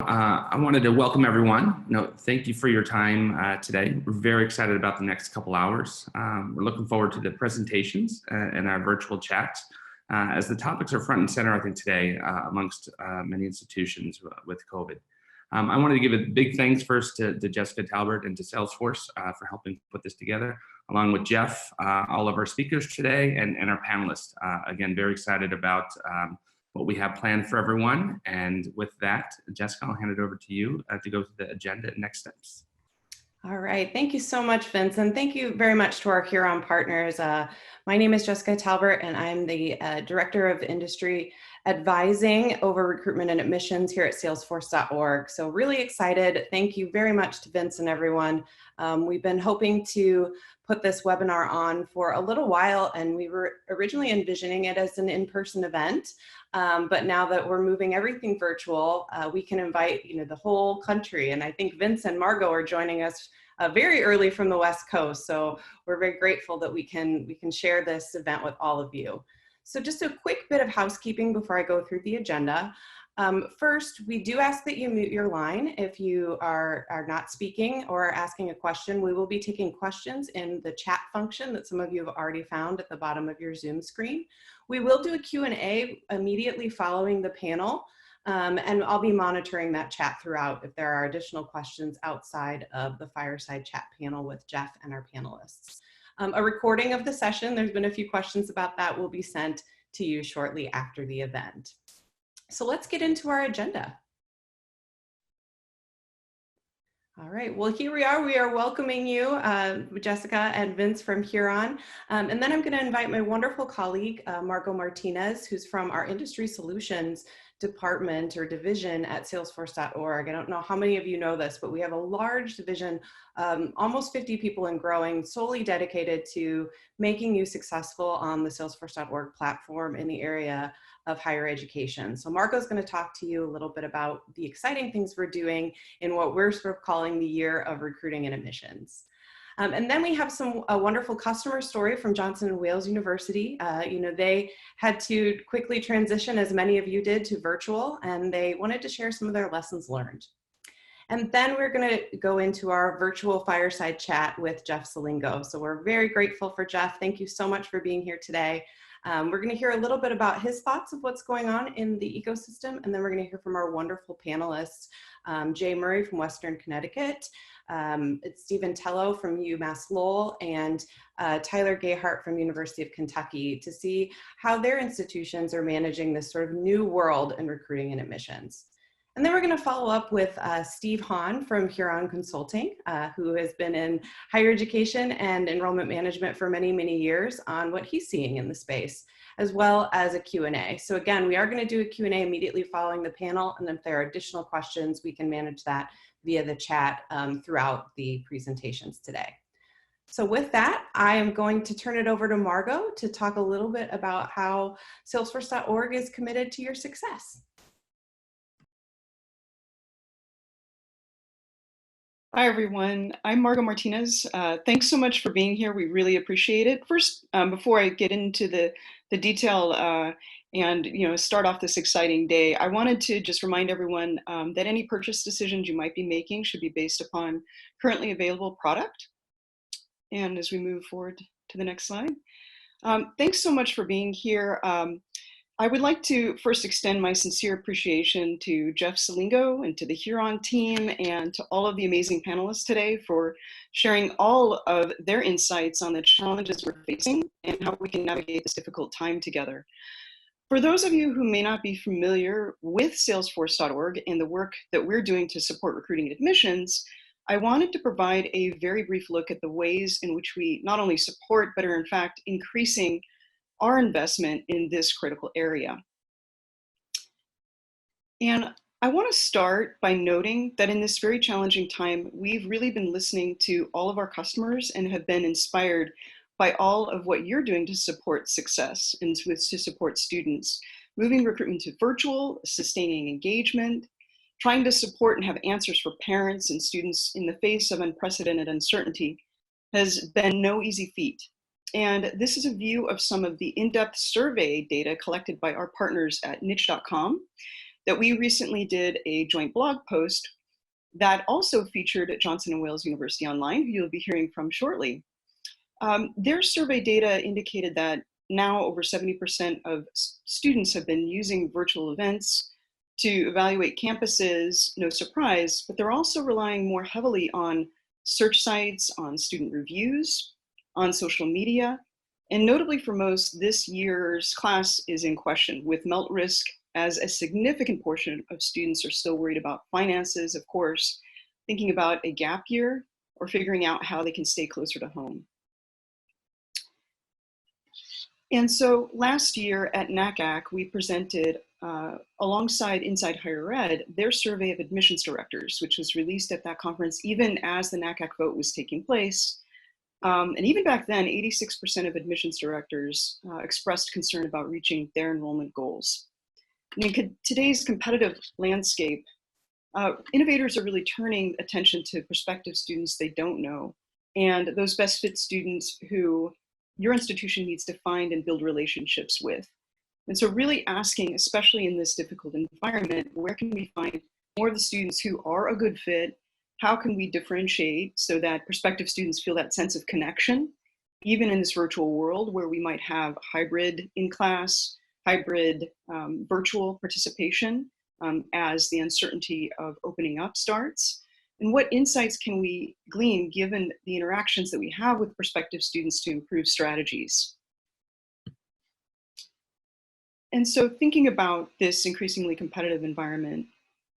I wanted to welcome everyone. Thank you for your time today. We're very excited about the next couple hours. We're looking forward to the presentations and our virtual chats as the topics are front and center, I think, today amongst many institutions with COVID. I wanted to give a big thanks first to Jessica Talbert and to Salesforce for helping put this together, along with Jeff, all of our speakers today, and our panelists. Again, very excited about what we have planned for everyone. And with that, Jessica, I'll hand it over to you to go through the agenda and next steps. All right, thank you so much, Vince, and thank you very much to our Huron partners. My name is Jessica Talbert, and I'm the Director of Industry Advising over Recruitment and Admissions here at Salesforce.org. So really excited. Thank you very much to Vince and everyone. We've been hoping to put this webinar on for a little while, and we were originally envisioning it as an in-person event. But now that we're moving everything virtual, we can invite the whole country. And I think Vince and Margot are joining us very early from the West Coast. So we're very grateful that we can share this event with all of you. So just a quick bit of housekeeping before I go through the agenda. First, we do ask that you mute your line if you are not speaking or are asking a question. We will be taking questions in the chat function that some of you have already found at the bottom of your Zoom screen. We will do a Q&A immediately following the panel, and I'll be monitoring that chat throughout if there are additional questions outside of the fireside chat panel with Jeff and our panelists. A recording of the session, there's been a few questions about that, will be sent to you shortly after the event. So let's get into our agenda. All right, well, here we are welcoming you, Jessica and Vince from Huron. And then I'm gonna invite my wonderful colleague, Margot Martinez, who's from our Industry Solutions department or division at Salesforce.org. I don't know how many of you know this, but we have a large division, almost 50 people and growing, solely dedicated to making you successful on the Salesforce.org platform in the area of higher education. So Margot's going to talk to you a little bit about the exciting things we're doing in what we're sort of calling the year of recruiting and admissions. And then we have a wonderful customer story from Johnson & Wales University. They had to quickly transition, as many of you did, to virtual, and they wanted to share some of their lessons learned. And then we're going to go into our virtual fireside chat with Jeff Selingo. So we're very grateful for Jeff. Thank you so much for being here today. We're going to hear a little bit about his thoughts of what's going on in the ecosystem, and then we're going to hear from our wonderful panelists, Jay Murray from Western Connecticut, it's Stephen Tello from Umass Lowell, and Tyler Gayhart from University of Kentucky, to see how their institutions are managing this sort of new world in recruiting and admissions. And then we're going to follow up with Steve Hahn from Huron Consulting, who has been in higher education and enrollment management for many, many years, on what he's seeing in the space, as well as a Q&A. So again, we are going to do a Q&A immediately following the panel, and if there are additional questions, we can manage that via the chat throughout the presentations today. So with that, I am going to turn it over to Margot to talk a little bit about how Salesforce.org is committed to your success. Hi, everyone. I'm Margot Martinez. Thanks so much for being here. We really appreciate it. First, before I get into the detail and start off this exciting day, I wanted to just remind everyone that any purchase decisions you might be making should be based upon currently available product. And as we move forward to the next slide, thanks so much for being here. I would like to first extend my sincere appreciation to Jeff Selingo and to the Huron team and to all of the amazing panelists today for sharing all of their insights on the challenges we're facing and how we can navigate this difficult time together. For those of you who may not be familiar with Salesforce.org and the work that we're doing to support recruiting and admissions, I wanted to provide a very brief look at the ways in which we not only support, but are in fact increasing our investment in this critical area. And I want to start by noting that in this very challenging time, we've really been listening to all of our customers and have been inspired by all of what you're doing to support success and to support students, moving recruitment to virtual, sustaining engagement, trying to support and have answers for parents and students in the face of unprecedented uncertainty has been no easy feat. And this is a view of some of the in-depth survey data collected by our partners at niche.com that we recently did a joint blog post that also featured Johnson & Wales University Online, who you'll be hearing from shortly. Their survey data indicated that now over 70% of students have been using virtual events to evaluate campuses, no surprise, but they're also relying more heavily on search sites, on student reviews, on social media, and notably for most, this year's class is in question, with melt risk as a significant portion of students are still worried about finances, of course, thinking about a gap year or figuring out how they can stay closer to home. And so last year at NACAC, we presented alongside Inside Higher Ed, their survey of admissions directors, which was released at that conference even as the NACAC vote was taking place. And even back then, 86% of admissions directors expressed concern about reaching their enrollment goals. In today's competitive landscape, innovators are really turning attention to prospective students they don't know, and those best fit students who your institution needs to find and build relationships with. And so really asking, especially in this difficult environment, where can we find more of the students who are a good fit? How can we differentiate so that prospective students feel that sense of connection, even in this virtual world where we might have hybrid in-class, hybrid virtual participation as the uncertainty of opening up starts? And what insights can we glean given the interactions that we have with prospective students to improve strategies? And so thinking about this increasingly competitive environment,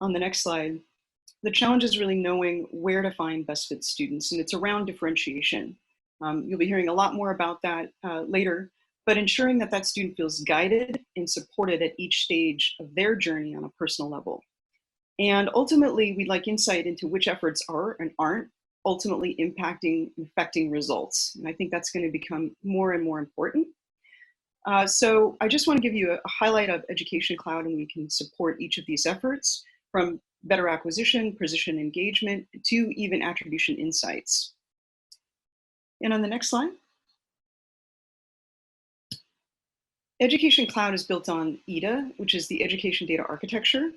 on the next slide, the challenge is really knowing where to find best fit students, and it's around differentiation. You'll be hearing a lot more about that later, but ensuring that that student feels guided and supported at each stage of their journey on a personal level. And ultimately, we'd like insight into which efforts are and aren't ultimately impacting and affecting results. And I think that's going to become more and more important. So I just want to give you a highlight of Education Cloud, and we can support each of these efforts from better acquisition, position engagement, to even attribution insights. And on the next slide. Education Cloud is built on EDA, which is the education data architecture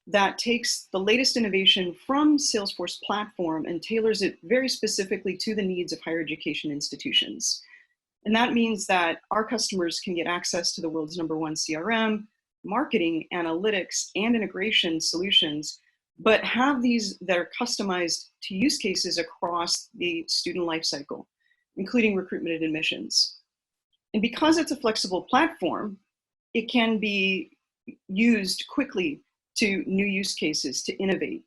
that takes the latest innovation from Salesforce platform and tailors it very specifically to the needs of higher education institutions. And that means that our customers can get access to the world's #1 CRM, marketing, analytics, and integration solutions, but have these that are customized to use cases across the student lifecycle, including recruitment and admissions. And because it's a flexible platform, it can be used quickly to new use cases to innovate.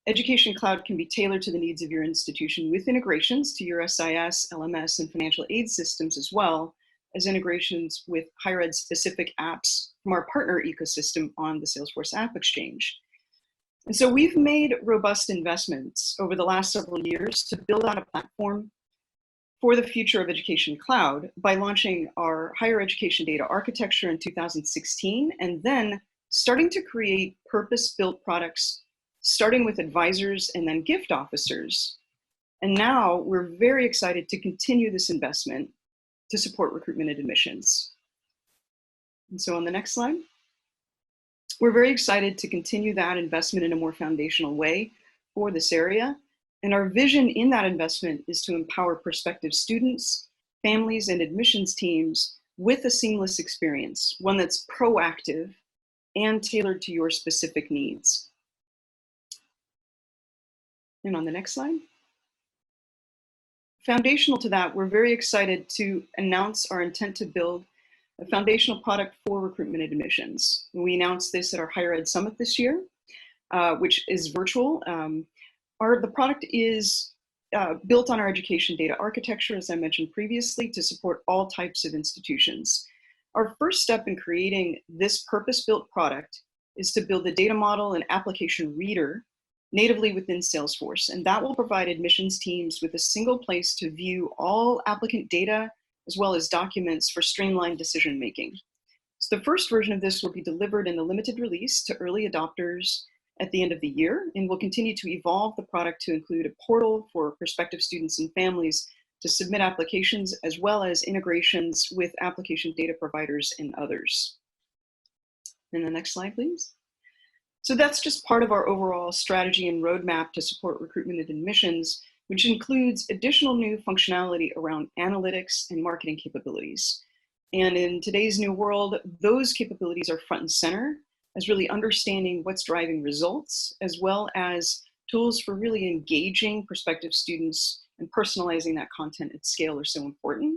Education Cloud can be tailored to the needs of your institution with integrations to your SIS, LMS, and financial aid systems, as well as integrations with higher ed specific apps from our partner ecosystem on the Salesforce App Exchange. And so we've made robust investments over the last several years to build out a platform for the future of Education Cloud by launching our higher education data architecture in 2016, and then starting to create purpose-built products, starting with advisors and then gift officers. And now we're very excited to continue this investment to support recruitment and admissions. And so on the next slide, we're very excited to continue that investment in a more foundational way for this area. And our vision in that investment is to empower prospective students, families, and admissions teams with a seamless experience, one that's proactive and tailored to your specific needs. And on the next slide. Foundational to that, we're very excited to announce our intent to build a foundational product for recruitment and admissions. We announced this at our Higher Ed Summit this year, which is virtual. The product is built on our education data architecture, as I mentioned previously, to support all types of institutions. Our first step in creating this purpose-built product is to build a data model and application reader natively within Salesforce, and that will provide admissions teams with a single place to view all applicant data as well as documents for streamlined decision-making. So the first version of this will be delivered in a limited release to early adopters at the end of the year, and we'll continue to evolve the product to include a portal for prospective students and families to submit applications, as well as integrations with application data providers and others. And the next slide, please. So that's just part of our overall strategy and roadmap to support recruitment and admissions, which includes additional new functionality around analytics and marketing capabilities. And in today's new world, those capabilities are front and center as really understanding what's driving results, as well as tools for really engaging prospective students, and personalizing that content at scale are so important.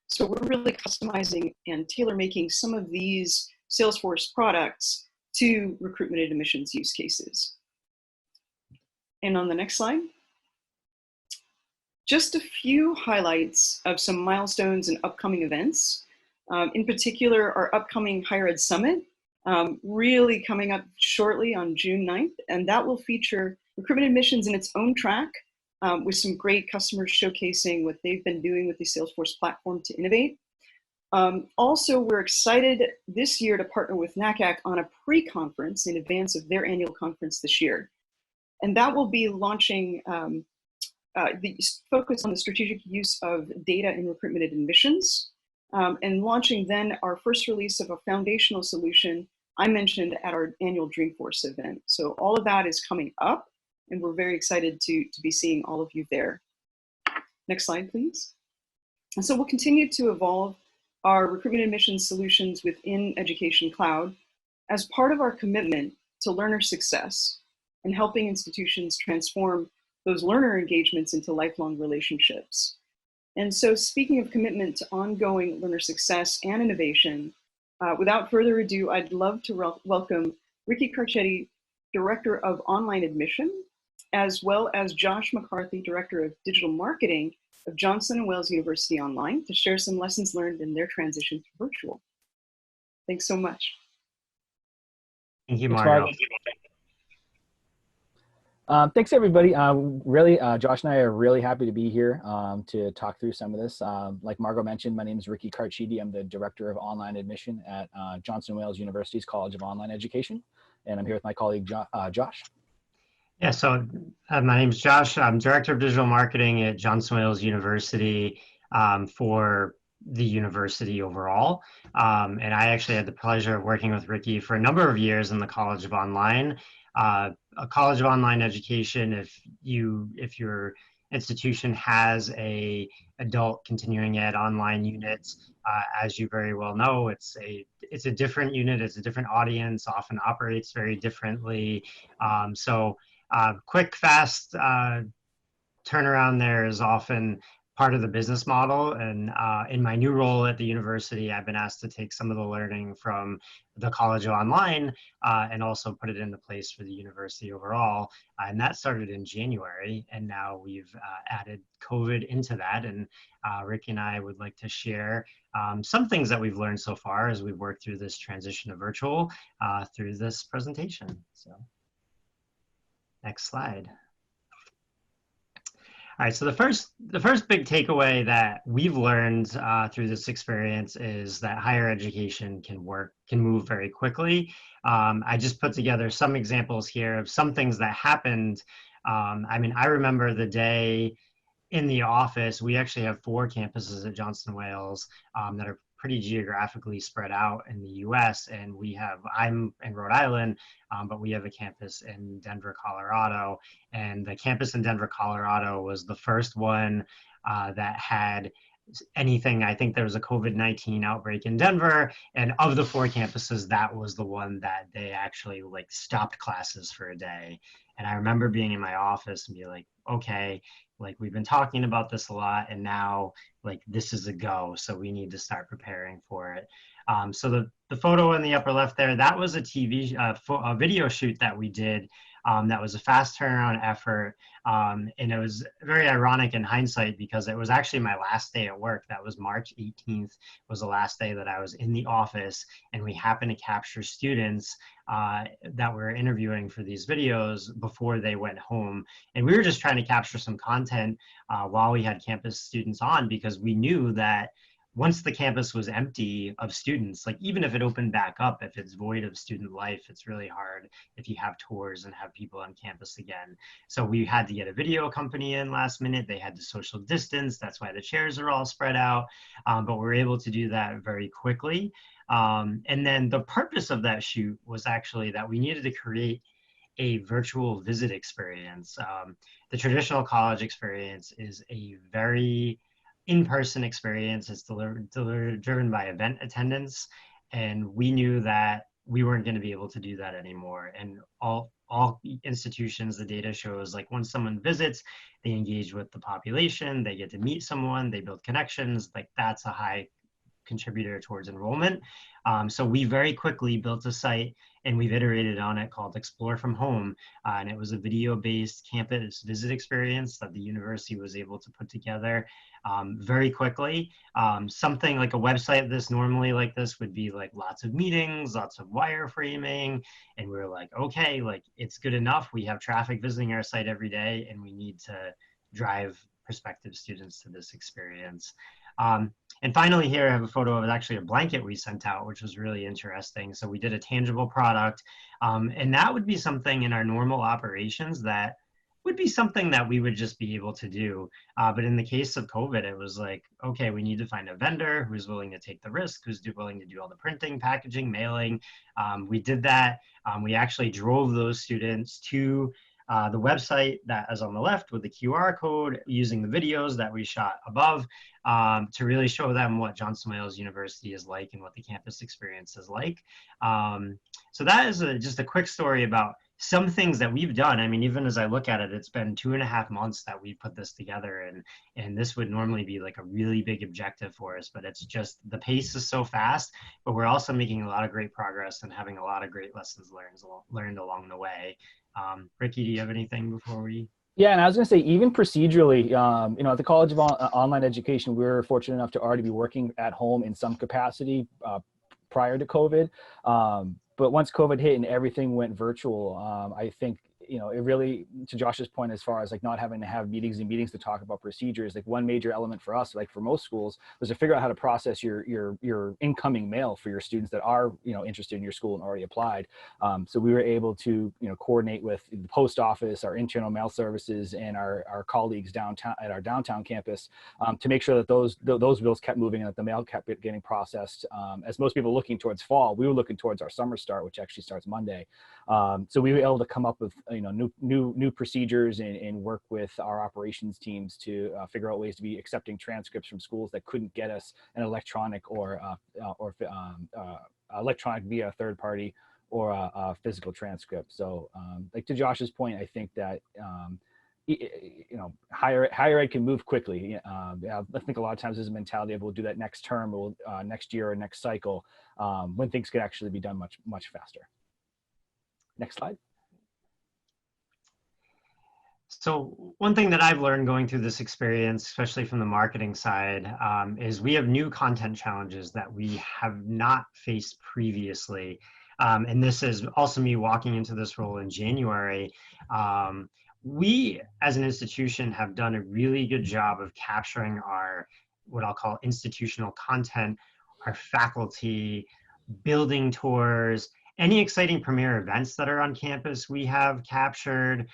So we're really customizing and tailor-making some of these Salesforce products to recruitment and admissions use cases. And on the next slide, just a few highlights of some milestones and upcoming events. In particular, our upcoming Higher Ed Summit, really coming up shortly on June 9th, and that will feature recruitment admissions in its own track, with some great customers showcasing what they've been doing with the Salesforce platform to innovate. Also, we're excited this year to partner with NACAC on a pre-conference in advance of their annual conference this year. And that will be launching the focus on the strategic use of data in recruitment and admissions, and launching then our first release of a foundational solution I mentioned at our annual Dreamforce event. So all of that is coming up, and we're very excited to be seeing all of you there. Next slide, please. And so we'll continue to evolve our recruitment admissions solutions within Education Cloud as part of our commitment to learner success and helping institutions transform those learner engagements into lifelong relationships. And so speaking of commitment to ongoing learner success and innovation, without further ado, I'd love to welcome Ricky Carcetti, Director of Online Admission, as well as Josh McCarthy, Director of Digital Marketing of Johnson & Wales University Online, to share some lessons learned in their transition to virtual. Thanks so much. Thank you, Mario. Thanks, everybody. Really, Josh and I are really happy to be here to talk through some of this. Like Margot mentioned, my name is Ricky Carcetti. I'm the Director of Online Admission at Johnson & Wales University's College of Online Education. And I'm here with my colleague, Josh. Yeah, so my name is Josh. I'm Director of Digital Marketing at Johnson & Wales University for the university overall. And I actually had the pleasure of working with Ricky for a number of years in the College of Online. A College of Online Education, if your institution has a adult continuing ed online unit, as you very well know, it's a different unit, it's a different audience, often operates very differently. Quick, fast turnaround there is often part of the business model. And in my new role at the university, I've been asked to take some of the learning from the College of Online and also put it into place for the university overall. And that started in January, and now we've added COVID into that. And Rick and I would like to share some things that we've learned so far as we've worked through this transition to virtual through this presentation. So next slide. All right, so the first big takeaway that we've learned through this experience is that higher education can move very quickly. I just put together some examples here of some things that happened. I mean, I remember the day in the office. We actually have 4 campuses at Johnson & Wales that are pretty geographically spread out in the US, and I'm in Rhode Island, but we have a campus in Denver, Colorado, and the campus in Denver, Colorado was the first one that had anything. I think there was a COVID-19 outbreak in Denver, and of the 4 campuses, that was the one that they actually stopped classes for a day. And I remember being in my office and be like, okay, we've been talking about this a lot, and now this is a go, so we need to start preparing for it. So the photo in the upper left there, that was a video shoot that we did. That was a fast turnaround effort, and it was very ironic in hindsight because it was actually my last day at work. That was March 18th was the last day that I was in the office, and we happened to capture students that were interviewing for these videos before they went home. And we were just trying to capture some content while we had campus students on, because we knew that once the campus was empty of students, like even if it opened back up, if it's void of student life, it's really hard if you have tours and have people on campus again. So we had to get a video company in last minute. They had to social distance. That's why the chairs are all spread out. But we're able to do that very quickly. And then the purpose of that shoot was actually that we needed to create a virtual visit experience. The traditional college experience is a very in-person experience. It's driven by event attendance, and we knew that we weren't going to be able to do that anymore. And all institutions, the data shows, like once someone visits, they engage with the population, they get to meet someone, they build connections. Like that's a high contributor towards enrollment. So we very quickly built a site, and we've iterated on it, called Explore from Home. And it was a video-based campus visit experience that the university was able to put together very quickly. Something like a website normally like this would be like lots of meetings, lots of wireframing. And we were like, okay, like it's good enough. We have traffic visiting our site every day, and we need to drive prospective students to this experience. And finally, here I have a photo of actually a blanket we sent out, which was really interesting. So we did a tangible product, and that would be something in our normal operations that would be something that we would just be able to do. But in the case of COVID, it was like, okay, we need to find a vendor who's willing to take the risk, who's willing to do all the printing, packaging, mailing. We did that. We actually drove those students to the website that is on the left with the QR code, using the videos that we shot above to really show them what Johnson Wales University is like and what the campus experience is like. So that is just a quick story about some things that we've done. I mean, even as I look at it, it's been 2.5 months that we put this together, and this would normally be like a really big objective for us, but it's just the pace is so fast, but we're also making a lot of great progress and having a lot of great lessons learned along the way. Ricky, do you have anything before we? Yeah, and I was going to say, even procedurally, you know, at the College of Online Education, we were fortunate enough to already be working at home in some capacity prior to COVID. But once COVID hit and everything went virtual, I think, you know, it really, to Josh's point, as far as like not having to have meetings and meetings to talk about procedures, like one major element for us, like for most schools, was to figure out how to process your incoming mail for your students that are, you know, interested in your school and already applied. So we were able to, you know, coordinate with the post office, our internal mail services, and our colleagues downtown at our downtown campus to make sure that those bills kept moving and that the mail kept getting processed. As most people looking towards fall, we were looking towards our summer start, which actually starts Monday. So we were able to come up with, you know, new procedures and work with our operations teams to figure out ways to be accepting transcripts from schools that couldn't get us an electronic or electronic via a third party or a physical transcript. So like to Josh's point, I think that you know, higher ed can move quickly. I think a lot of times there's a mentality of we'll do that next term or next year or next cycle, when things could actually be done much faster. Next slide. So one thing that I've learned going through this experience, especially from the marketing side, is we have new content challenges that we have not faced previously. And this is also me walking into this role in January. We, as an institution, have done a really good job of capturing our, what I'll call institutional content, our faculty, building tours, any exciting premier events that are on campus, we have captured.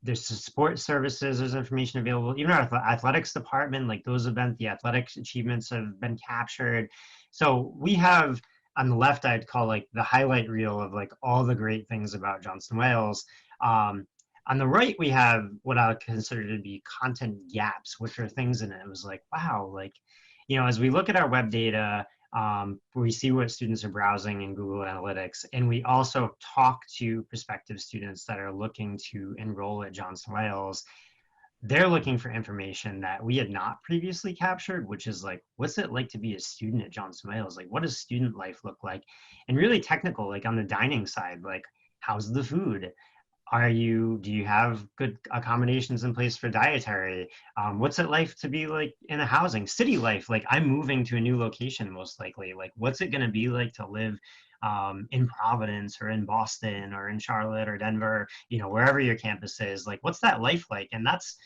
There's support services, there's information available. Even our athletics department, like those events, the athletics achievements have been captured. So we have, on the left, I'd call like the highlight reel of like all the great things about Johnson Wales. On the right, we have what I would consider to be content gaps, which are things in it. It was like, wow, like, you know, as we look at our web data, we see what students are browsing in Google Analytics, and we also talk to prospective students that are looking to enroll at Johnson Wales. They're looking for information that we had not previously captured, which is like, what's it like to be a student at Johnson Wales? Like, what does student life look like? And really technical, like on the dining side, like, how's the food? Do you have good accommodations in place for dietary? What's it like to be like in a housing city life? Like I'm moving to a new location, most likely. Like what's it going to be like to live in Providence or in Boston or in Charlotte or Denver, you know, wherever your campus is, like what's that life like? And that's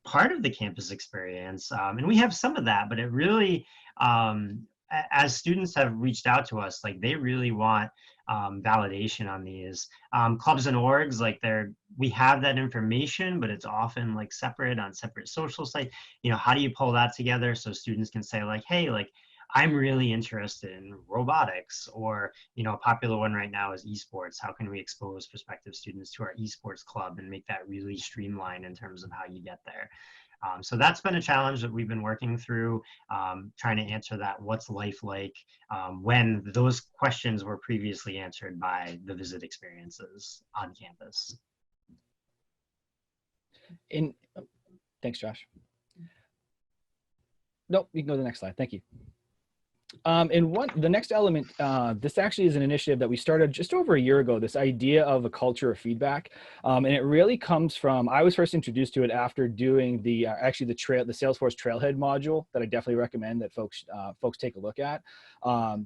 part of the campus experience. And we have some of that, but it really, as students have reached out to us, like they really want validation on these clubs and orgs. Like we have that information, but it's often like separate on separate social sites. You know, how do you pull that together so students can say like, hey, like I'm really interested in robotics, or, you know, a popular one right now is esports. How can we expose prospective students to our esports club and make that really streamlined in terms of how you get there? So that's been a challenge that we've been working through, trying to answer that, what's life like, when those questions were previously answered by the visit experiences on campus. Thanks, Josh. Nope, you can go to the next slide. Thank you. The next element, this actually is an initiative that we started just over a year ago, this idea of a culture of feedback. And it really comes from, I was first introduced to it after doing the Salesforce Trailhead module that I definitely recommend that folks take a look at.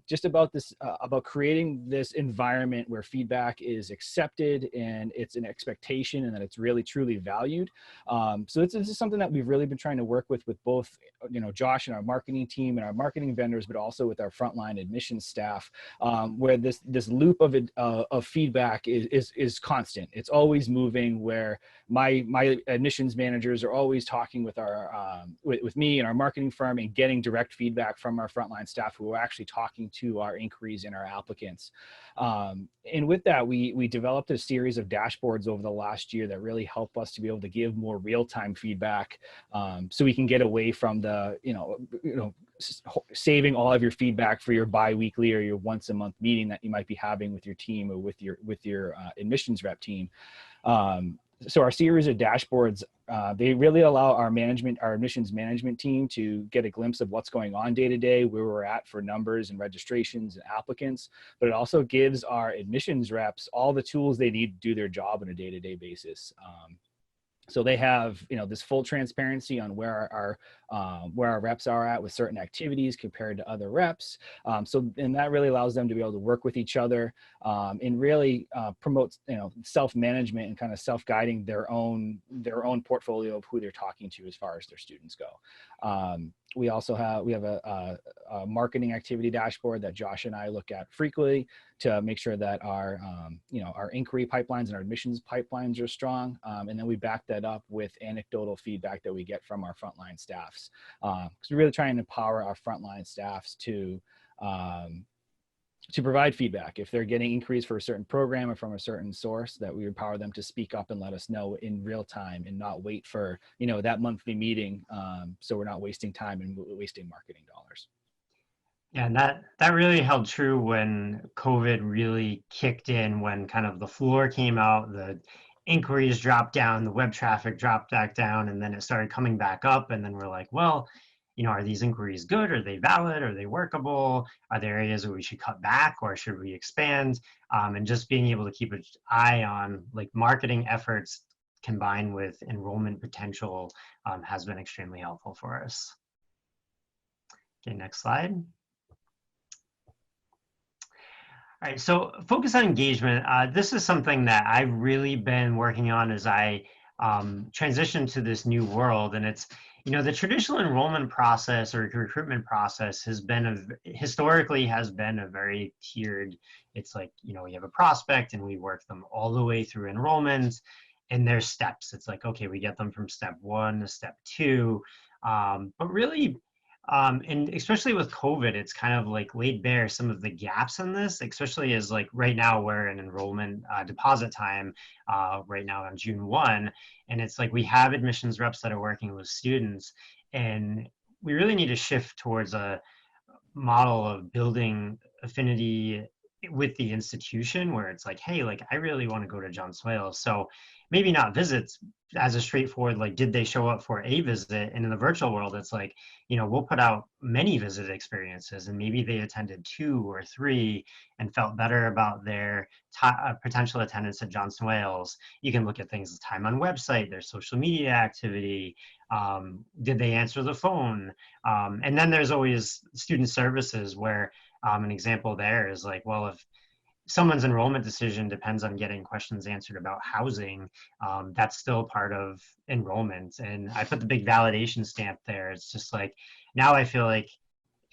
Just about this, about creating this environment where feedback is accepted and it's an expectation and that it's really truly valued. So this is something that we've really been trying to work with both, you know, Josh and our marketing team and our marketing vendors, but also with our frontline admissions staff, where this loop of feedback is constant. It's always moving. Where my admissions managers are always talking with our with me and our marketing firm and getting direct feedback from our frontline staff who are actually talking to our inquiries and our applicants. And with that, we developed a series of dashboards over the last year that really help us to be able to give more real-time feedback, so we can get away from the saving all of your feedback for your bi-weekly or your once a month meeting that you might be having with your team or with your admissions rep team. So our series of dashboards, they really allow our admissions management team to get a glimpse of what's going on day to day, where we're at for numbers and registrations and applicants, but it also gives our admissions reps all the tools they need to do their job on a day-to-day basis. So they have, you know, this full transparency on where our reps are at with certain activities compared to other reps. And that really allows them to be able to work with each other, and really promotes, you know, self-management and kind of self-guiding their own portfolio of who they're talking to as far as their students go. We have a marketing activity dashboard that Josh and I look at frequently to make sure that our inquiry pipelines and our admissions pipelines are strong. And then we back that up with anecdotal feedback that we get from our frontline staffs. Because we're really trying to empower our frontline staffs to provide feedback. If they're getting inquiries for a certain program or from a certain source, that we empower them to speak up and let us know in real time and not wait for, you know, that monthly meeting. So we're not wasting time and wasting marketing dollars. Yeah, and that really held true when COVID really kicked in, when kind of the floor came out, the inquiries dropped down, the web traffic dropped back down, and then it started coming back up. And then we're like, well, you know, are these inquiries good? Are they valid? Are they workable? Are there areas where we should cut back, or should we expand? And just being able to keep an eye on like marketing efforts combined with enrollment potential has been extremely helpful for us. Okay, next slide. All right, so focus on engagement. This is something that I've really been working on as I transition to this new world. And it's, you know, the traditional enrollment process or recruitment process historically has been a very tiered. It's like, you know, we have a prospect and we work them all the way through enrollment, and there's steps. It's like, okay, we get them from step 1 to step 2. But really, and especially with COVID, it's kind of like laid bare some of the gaps in this, especially as like right now we're in enrollment deposit time right now on June 1. And it's like we have admissions reps that are working with students, and we really need to shift towards a model of building affinity with the institution, where it's like, hey, like I really want to go to John Swales. So maybe not visits as a straightforward, like, did they show up for a visit? And in the virtual world, it's like, you know, we'll put out many visit experiences, and maybe they attended 2 or 3 and felt better about their potential attendance at John Swales. You can look at things as time on website, their social media activity, did they answer the phone? And then there's always student services, where an example there is like, well, if someone's enrollment decision depends on getting questions answered about housing, that's still part of enrollment. And I put the big validation stamp there. It's just like, now I feel like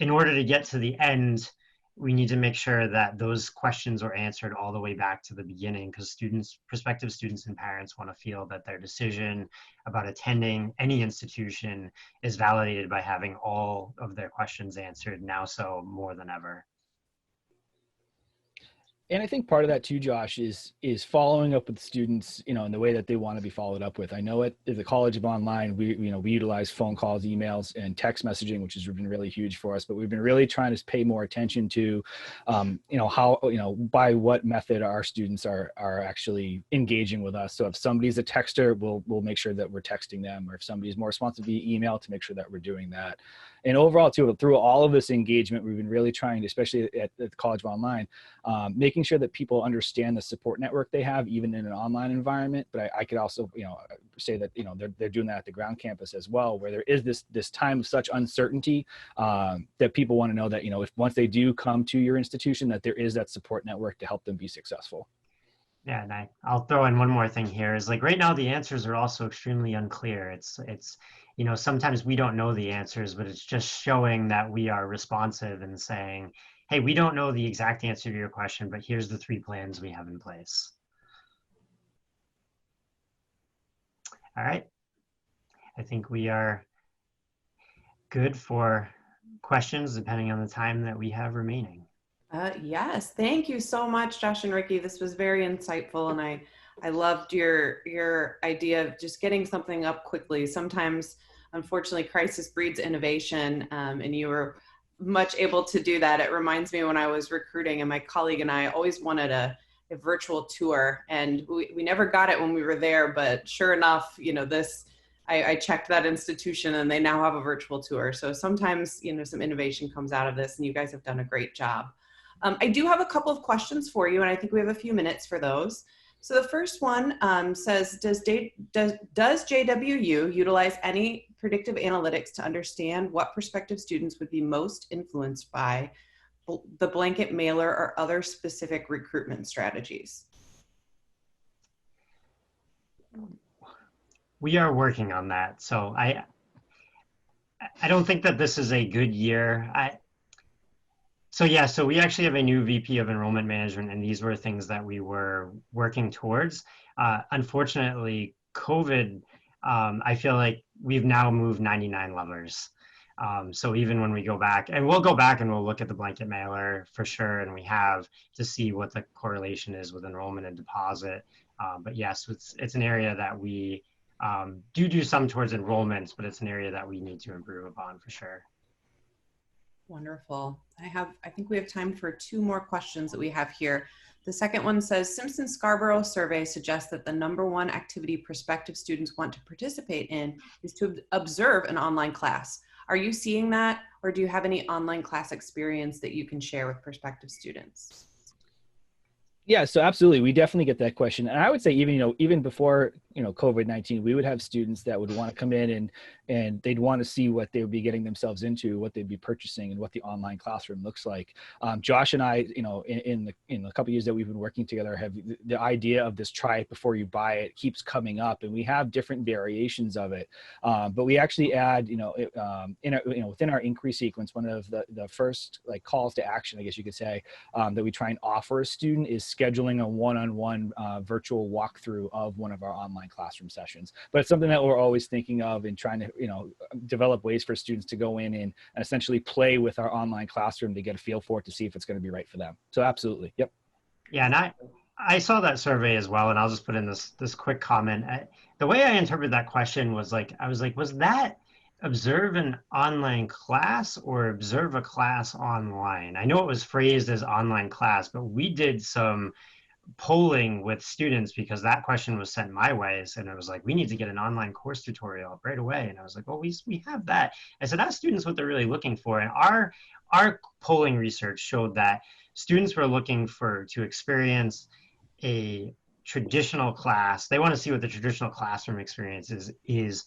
in order to get to the end, we need to make sure that those questions are answered all the way back to the beginning, because students, prospective students and parents want to feel that their decision about attending any institution is validated by having all of their questions answered, now so more than ever. And I think part of that too, Josh, is following up with students, you know, in the way that they want to be followed up with. I know at the College of Online, we utilize phone calls, emails, and text messaging, which has been really huge for us. But we've been really trying to pay more attention to, how, by what method our students are actually engaging with us. So if somebody's a texter, we'll make sure that we're texting them, or if somebody's more responsive via email, to make sure that we're doing that. And overall, too, through all of this engagement, we've been really trying to, especially at the College of Online, making sure that people understand the support network they have, even in an online environment. But I could also, say that, they're doing that at the ground campus as well, where there is this time of such uncertainty, that people want to know that, if once they do come to your institution, that there is that support network to help them be successful. Yeah, and I'll throw in one more thing here, is like right now the answers are also extremely unclear. It's sometimes we don't know the answers, but it's just showing that we are responsive and saying, hey, we don't know the exact answer to your question, but here's the 3 plans we have in place. All right. I think we are good for questions, depending on the time that we have remaining. Yes, thank you so much, Josh and Ricky. This was very insightful, and I loved your idea of just getting something up quickly. Sometimes, unfortunately, crisis breeds innovation, and you were much able to do that. It reminds me when I was recruiting, and my colleague and I always wanted a virtual tour, and we never got it when we were there, but sure enough, I checked that institution and they now have a virtual tour. So sometimes, some innovation comes out of this, and you guys have done a great job. I do have a couple of questions for you, and I think we have a few minutes for those. So the first one says, does JWU utilize any predictive analytics to understand what prospective students would be most influenced by the blanket mailer or other specific recruitment strategies? We are working on that. So I don't think that this is a good year. So we actually have a new VP of Enrollment Management, and these were things that we were working towards. Unfortunately, COVID, I feel like we've now moved 99 levers. So even when we go back, and we'll go back and we'll look at the blanket mailer for sure, and we have to see what the correlation is with enrollment and deposit. But yes, it's an area that we do some towards enrollments, but it's an area that we need to improve upon for sure. Wonderful. I think we have time for 2 more questions that we have here. The second one says, Simpson-Scarborough survey suggests that the #1 activity prospective students want to participate in is to observe an online class. Are you seeing that, or do you have any online class experience that you can share with prospective students? Yeah, so absolutely. We definitely get that question. And I would say even before, COVID-19, we would have students that would want to come in and they'd want to see what they would be getting themselves into, what they'd be purchasing, and what the online classroom looks like. Josh and I, in the couple of years that we've been working together, have the idea of this try it before you buy it keeps coming up, and we have different variations of it. But we actually add, within our increase sequence, one of the first calls to action, I guess you could say, that we try and offer a student is scheduling a one-on-one virtual walkthrough of one of our online classroom sessions. But it's something that we're always thinking of and trying to, develop ways for students to go in and essentially play with our online classroom to get a feel for it, to see if it's going to be right for them. So absolutely. Yep. Yeah. And I saw that survey as well, and I'll just put in this quick comment. The way I interpreted that question was was that observe an online class or observe a class online? I know it was phrased as online class, but we did some polling with students because that question was sent my way, and it was like, we need to get an online course tutorial up right away. And I was like, well, we have that. I said, ask students what they're really looking for. And our polling research showed that students were looking to experience a traditional class. They want to see what the traditional classroom experience is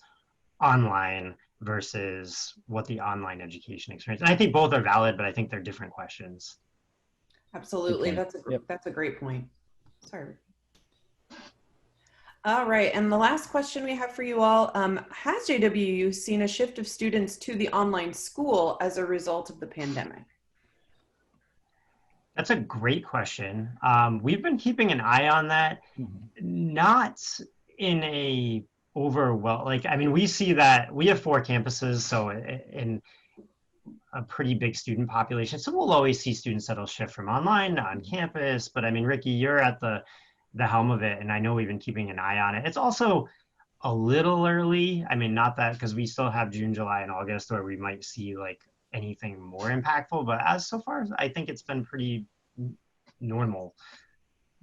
online versus what the online education experience. And I think both are valid, but I think they're different questions. Absolutely. point. That's a great point. Sorry. All right. And the last question we have for you all, has JWU seen a shift of students to the online school as a result of the pandemic? That's a great question. We've been keeping an eye on that, not in a I mean, we see that we have 4 campuses, so in a pretty big student population. So we'll always see students that'll shift from online to on campus. But I mean, Ricky, you're at the helm of it, and I know we've been keeping an eye on it. It's also a little early. I mean, not that, because we still have June, July, and August where we might see like anything more impactful, but as so far, I think it's been pretty normal.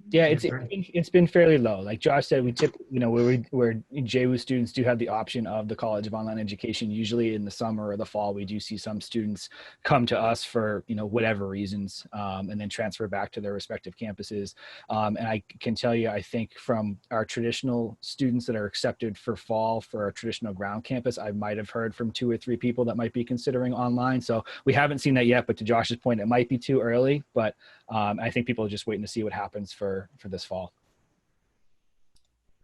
Yeah, it's been fairly low. Like Josh said, where JWU students do have the option of the College of Online Education. Usually in the summer or the fall, we do see some students come to us for whatever reasons, and then transfer back to their respective campuses. And I can tell you, I think from our traditional students that are accepted for fall for our traditional ground campus, I might have heard from 2 or 3 people that might be considering online. So we haven't seen that yet. But to Josh's point, it might be too early. But I think people are just waiting to see what happens for this fall.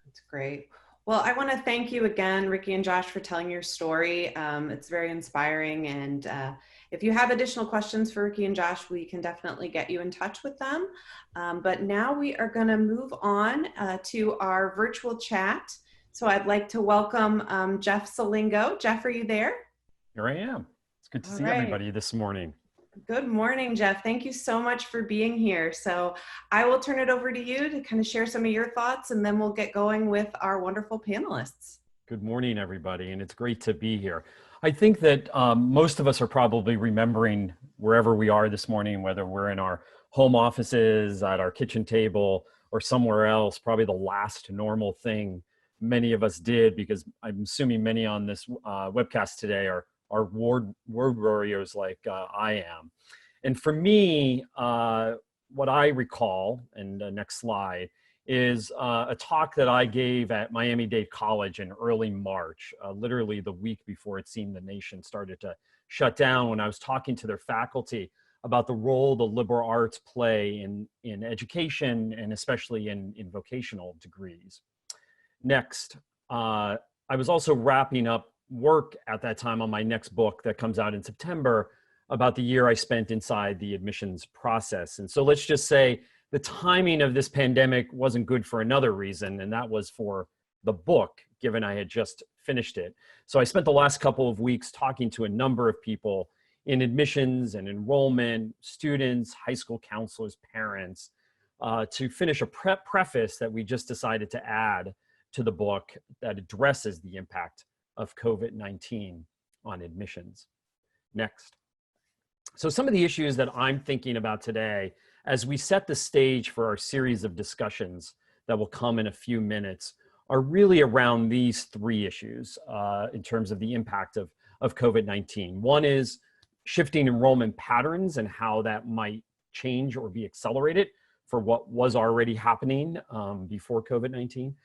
That's great. Well, I want to thank you again, Ricky and Josh, for telling your story. It's very inspiring. And if you have additional questions for Ricky and Josh, we can definitely get you in touch with them. But now we are going to move on to our virtual chat. So I'd like to welcome Jeff Selingo. Jeff, are you there? Here I am. It's good to see everybody this morning. Good morning, Jeff. Thank you so much for being here. So I will turn it over to you to kind of share some of your thoughts, and then we'll get going with our wonderful panelists. Good morning, everybody, and it's great to be here. I think that most of us are probably remembering wherever we are this morning, whether we're in our home offices, at our kitchen table, or somewhere else, probably the last normal thing many of us did, because I'm assuming many on this webcast today are word warriors like I am. And for me, what I recall, and the next slide, is a talk that I gave at Miami-Dade College in early March, literally the week before it seemed the nation started to shut down, when I was talking to their faculty about the role the liberal arts play in education, and especially in vocational degrees. Next, I was also wrapping up work at that time on my next book that comes out in September about the year I spent inside the admissions process. And so let's just say the timing of this pandemic wasn't good for another reason, and that was for the book, given I had just finished it. So I spent the last couple of weeks talking to a number of people in admissions and enrollment, students, high school counselors, parents, to finish a preface that we just decided to add to the book that addresses the impact of COVID-19 on admissions. Next. So some of the issues that I'm thinking about today, as we set the stage for our series of discussions that will come in a few minutes, are really around these 3 issues in terms of the impact of COVID-19. One is shifting enrollment patterns and how that might change or be accelerated for what was already happening before COVID-19.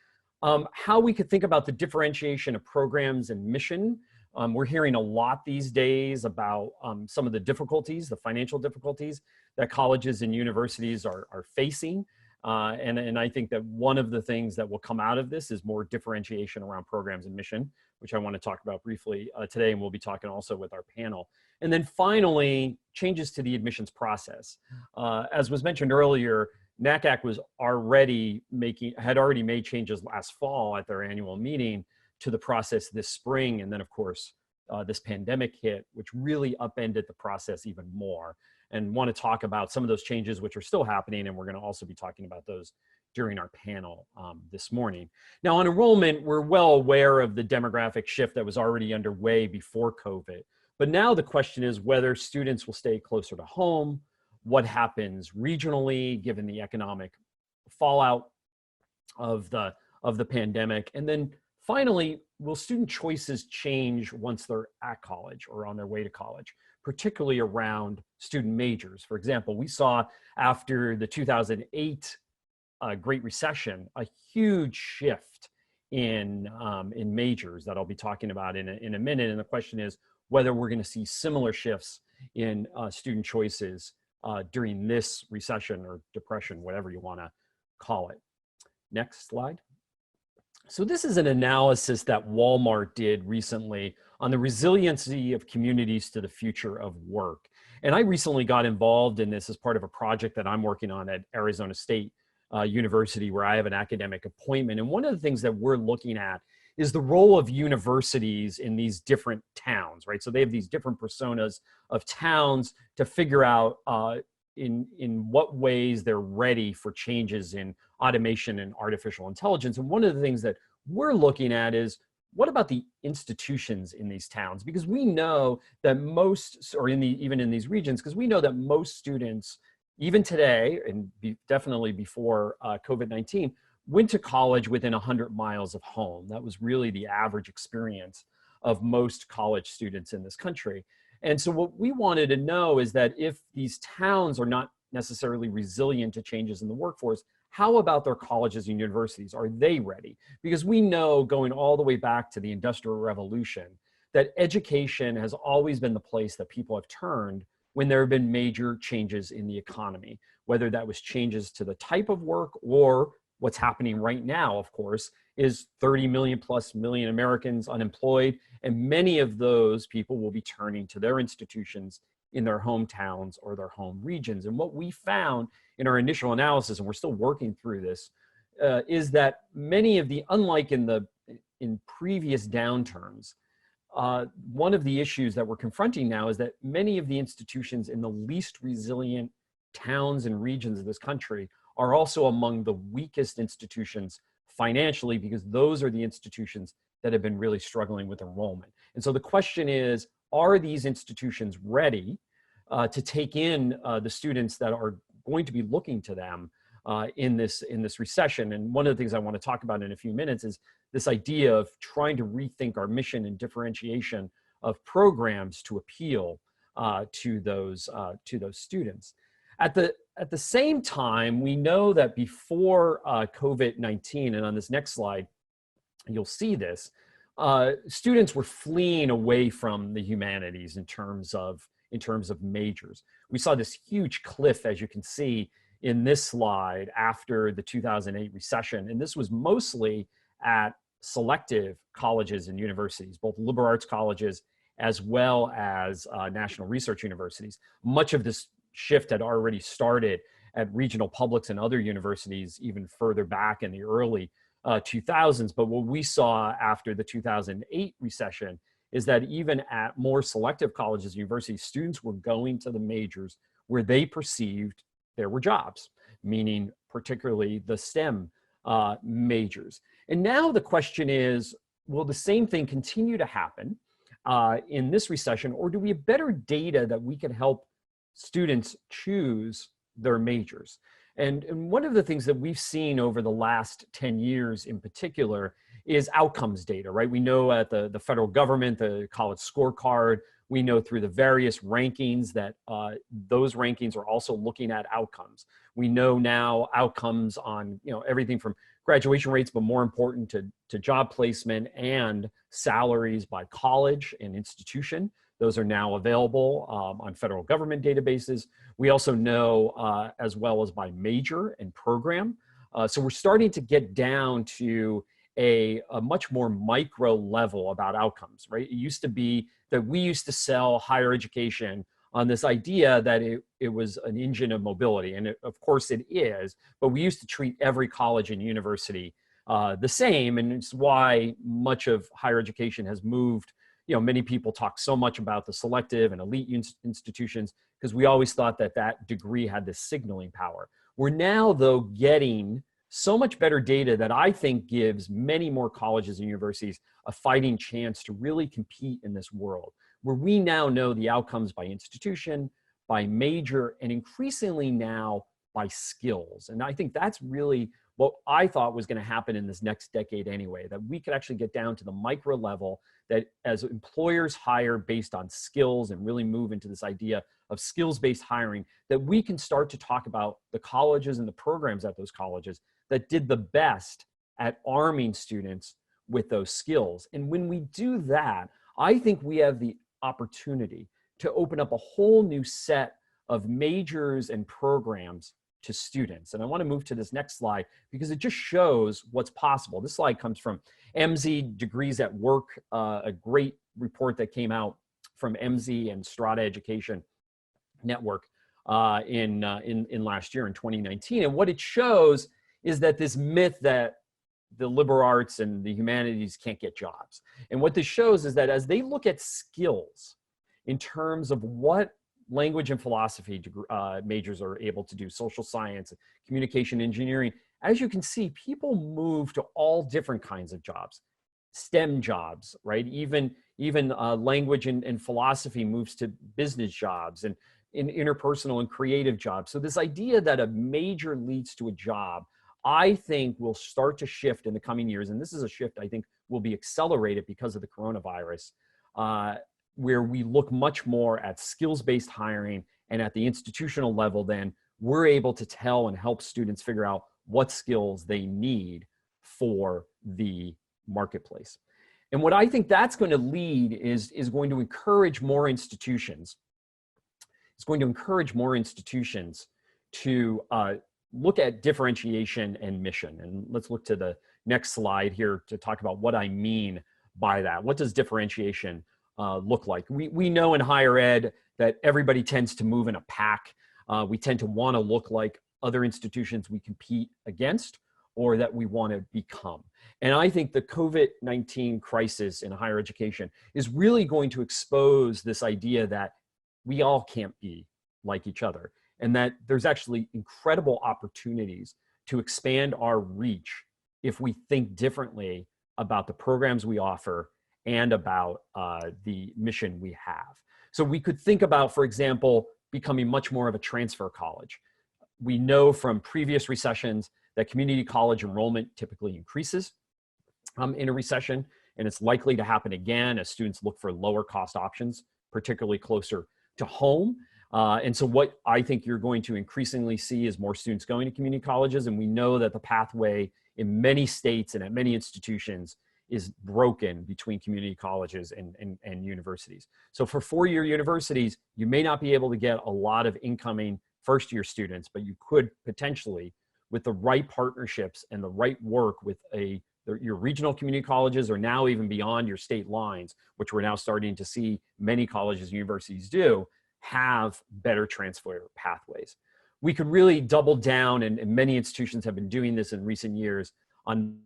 How we could think about the differentiation of programs and mission. We're hearing a lot these days about some of the difficulties, the financial difficulties that colleges and universities are facing. And I think that one of the things that will come out of this is more differentiation around programs and mission, which I want to talk about briefly today, and we'll be talking also with our panel. And then finally, changes to the admissions process. As was mentioned earlier, NACAC had already made changes last fall at their annual meeting to the process this spring. And then of course, this pandemic hit, which really upended the process even more. And want to talk about some of those changes which are still happening. And we're going to also be talking about those during our panel this morning. Now on enrollment, we're well aware of the demographic shift that was already underway before COVID. But now the question is whether students will stay closer to home, what happens regionally, given the economic fallout of the pandemic. And then finally, will student choices change once they're at college or on their way to college, particularly around student majors? For example, we saw after the 2008 Great Recession, a huge shift in majors that I'll be talking about in a minute. And the question is whether we're going to see similar shifts in student choices during this recession or depression, whatever you want to call it. Next slide. So this is an analysis that Walmart did recently on the resiliency of communities to the future of work. And I recently got involved in this as part of a project that I'm working on at Arizona State University, where I have an academic appointment. And one of the things that we're looking at is the role of universities in these different towns, right? So they have these different personas of towns to figure out in what ways they're ready for changes in automation and artificial intelligence. And one of the things that we're looking at is, what about the institutions in these towns? Because we know that most, or even in these regions, because we know that most students, even today, and definitely before COVID-19, went to college within 100 miles of home. That was really the average experience of most college students in this country. And so what we wanted to know is that if these towns are not necessarily resilient to changes in the workforce, how about their colleges and universities? Are they ready? Because we know, going all the way back to the Industrial Revolution, that education has always been the place that people have turned when there have been major changes in the economy, whether that was changes to the type of work, or what's happening right now, of course, is 30 million plus Americans unemployed, and many of those people will be turning to their institutions in their hometowns or their home regions. And what we found in our initial analysis, and we're still working through this, is that many of the, unlike in previous downturns, one of the issues that we're confronting now is that many of the institutions in the least resilient towns and regions of this country are also among the weakest institutions financially, because those are the institutions that have been really struggling with enrollment. And so the question is, are these institutions ready to take in the students that are going to be looking to them in this recession? And one of the things I want to talk about in a few minutes is this idea of trying to rethink our mission and differentiation of programs to appeal to those students. At the same time, we know that before COVID-19, and on this next slide, you'll see this, students were fleeing away from the humanities in terms of majors. We saw this huge cliff, as you can see in this slide, after the 2008 recession. And this was mostly at selective colleges and universities, both liberal arts colleges as well as national research universities. Much of this shift had already started at regional publics and other universities even further back in the early 2000s. But what we saw after the 2008 recession is that even at more selective colleges and universities, students were going to the majors where they perceived there were jobs, meaning particularly the STEM majors. And now the question is, will the same thing continue to happen in this recession, or do we have better data that we can help students choose their majors? And one of the things that we've seen over the last 10 years in particular is outcomes data, right? We know at the federal government, the college scorecard, we know through the various rankings that those rankings are also looking at outcomes. We know now outcomes on everything from graduation rates, but more important to job placement and salaries by college and institution. Those are now available on federal government databases. We also know as well as by major and program. So we're starting to get down to a much more micro level about outcomes, right? It used to be that we used to sell higher education on this idea that it was an engine of mobility. And of course it is, but we used to treat every college and university the same. And it's why much of higher education has moved. Many people talk so much about the selective and elite institutions because we always thought that degree had this signaling power. We're now, though, getting so much better data that I think gives many more colleges and universities a fighting chance to really compete in this world, where we now know the outcomes by institution, by major, and increasingly now by skills. And I think that's really what I thought was going to happen in this next decade anyway, that we could actually get down to the micro level, that as employers hire based on skills and really move into this idea of skills-based hiring, that we can start to talk about the colleges and the programs at those colleges that did the best at arming students with those skills. And when we do that, I think we have the opportunity to open up a whole new set of majors and programs to students. And I want to move to this next slide because it just shows what's possible. This slide comes from MZ Degrees at Work, a great report that came out from MZ and Strata Education Network in last year in 2019. And what it shows is that this myth that the liberal arts and the humanities can't get jobs. And what this shows is that as they look at skills in terms of what language and philosophy majors are able to do, social science, communication, engineering, as you can see, people move to all different kinds of jobs, STEM jobs, right? Even language and philosophy moves to business jobs and in interpersonal and creative jobs. So this idea that a major leads to a job, I think will start to shift in the coming years. And this is a shift I think will be accelerated because of the coronavirus, where we look much more at skills-based hiring, and at the institutional level, then we're able to tell and help students figure out what skills they need for the marketplace. And what I think that's going to lead is going to encourage more institutions. It's going to encourage more institutions to look at differentiation and mission. And let's look to the next slide here to talk about what I mean by that. What does differentiation look like? We know in higher ed that everybody tends to move in a pack. We tend to want to look like other institutions we compete against or that we want to become. And I think the COVID-19 crisis in higher education is really going to expose this idea that we all can't be like each other, and that there's actually incredible opportunities to expand our reach if we think differently about the programs we offer and about the mission we have. So we could think about, for example, becoming much more of a transfer college. We know from previous recessions that community college enrollment typically increases in a recession, and it's likely to happen again as students look for lower cost options, particularly closer to home. And so what I think you're going to increasingly see is more students going to community colleges, and we know that the pathway in many states and at many institutions is broken between community colleges and universities. So for four-year universities, you may not be able to get a lot of incoming first-year students, but you could potentially, with the right partnerships and the right work with your regional community colleges, or now even beyond your state lines, which we're now starting to see many colleges and universities do, have better transfer pathways. We could really double down, and many institutions have been doing this in recent years, on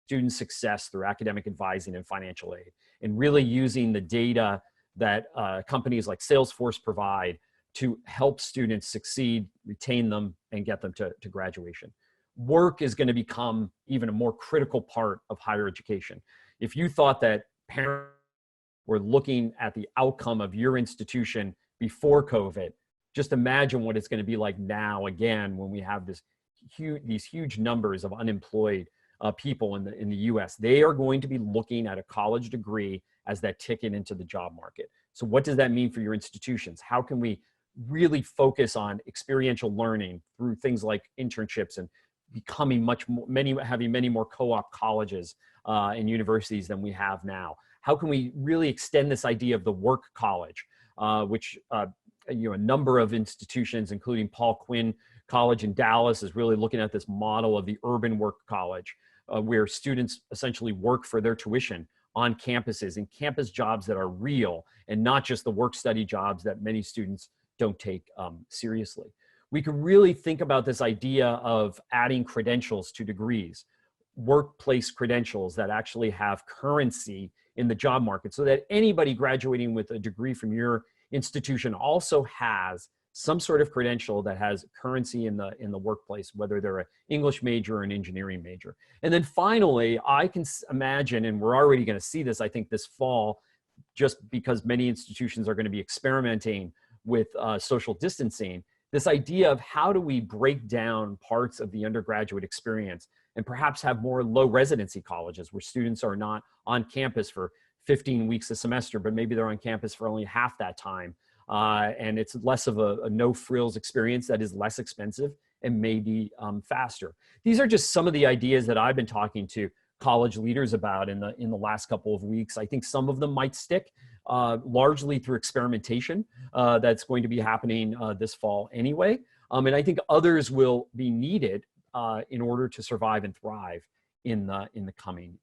student success through academic advising and financial aid, and really using the data that companies like Salesforce provide to help students succeed, retain them, and get them to graduation. Work is going to become even a more critical part of higher education. If you thought that parents were looking at the outcome of your institution before COVID, just imagine what it's going to be like now, again, when we have these huge numbers of unemployed people in the US. They are going to be looking at a college degree as that ticket into the job market. So what does that mean for your institutions? How can we really focus on experiential learning through things like internships and becoming having many more co-op colleges and universities than we have now? How can we really extend this idea of the work college, which a number of institutions, including Paul Quinn College in Dallas, is really looking at this model of the urban work college, where students essentially work for their tuition on campuses, in campus jobs that are real and not just the work study jobs that many students don't take seriously. We could really think about this idea of adding credentials to degrees, workplace credentials that actually have currency in the job market, so that anybody graduating with a degree from your institution also has some sort of credential that has currency in the workplace, whether they're an English major or an engineering major. And then finally, I can imagine, and we're already going to see this, I think, this fall, just because many institutions are going to be experimenting with social distancing, this idea of how do we break down parts of the undergraduate experience and perhaps have more low residency colleges where students are not on campus for 15 weeks a semester, but maybe they're on campus for only half that time. And it's less of a no frills experience that is less expensive and maybe faster. These are just some of the ideas that I've been talking to college leaders about in the last couple of weeks. I think some of them might stick. largely through experimentation that's going to be happening this fall anyway. And I think others will be needed in order to survive and thrive in the coming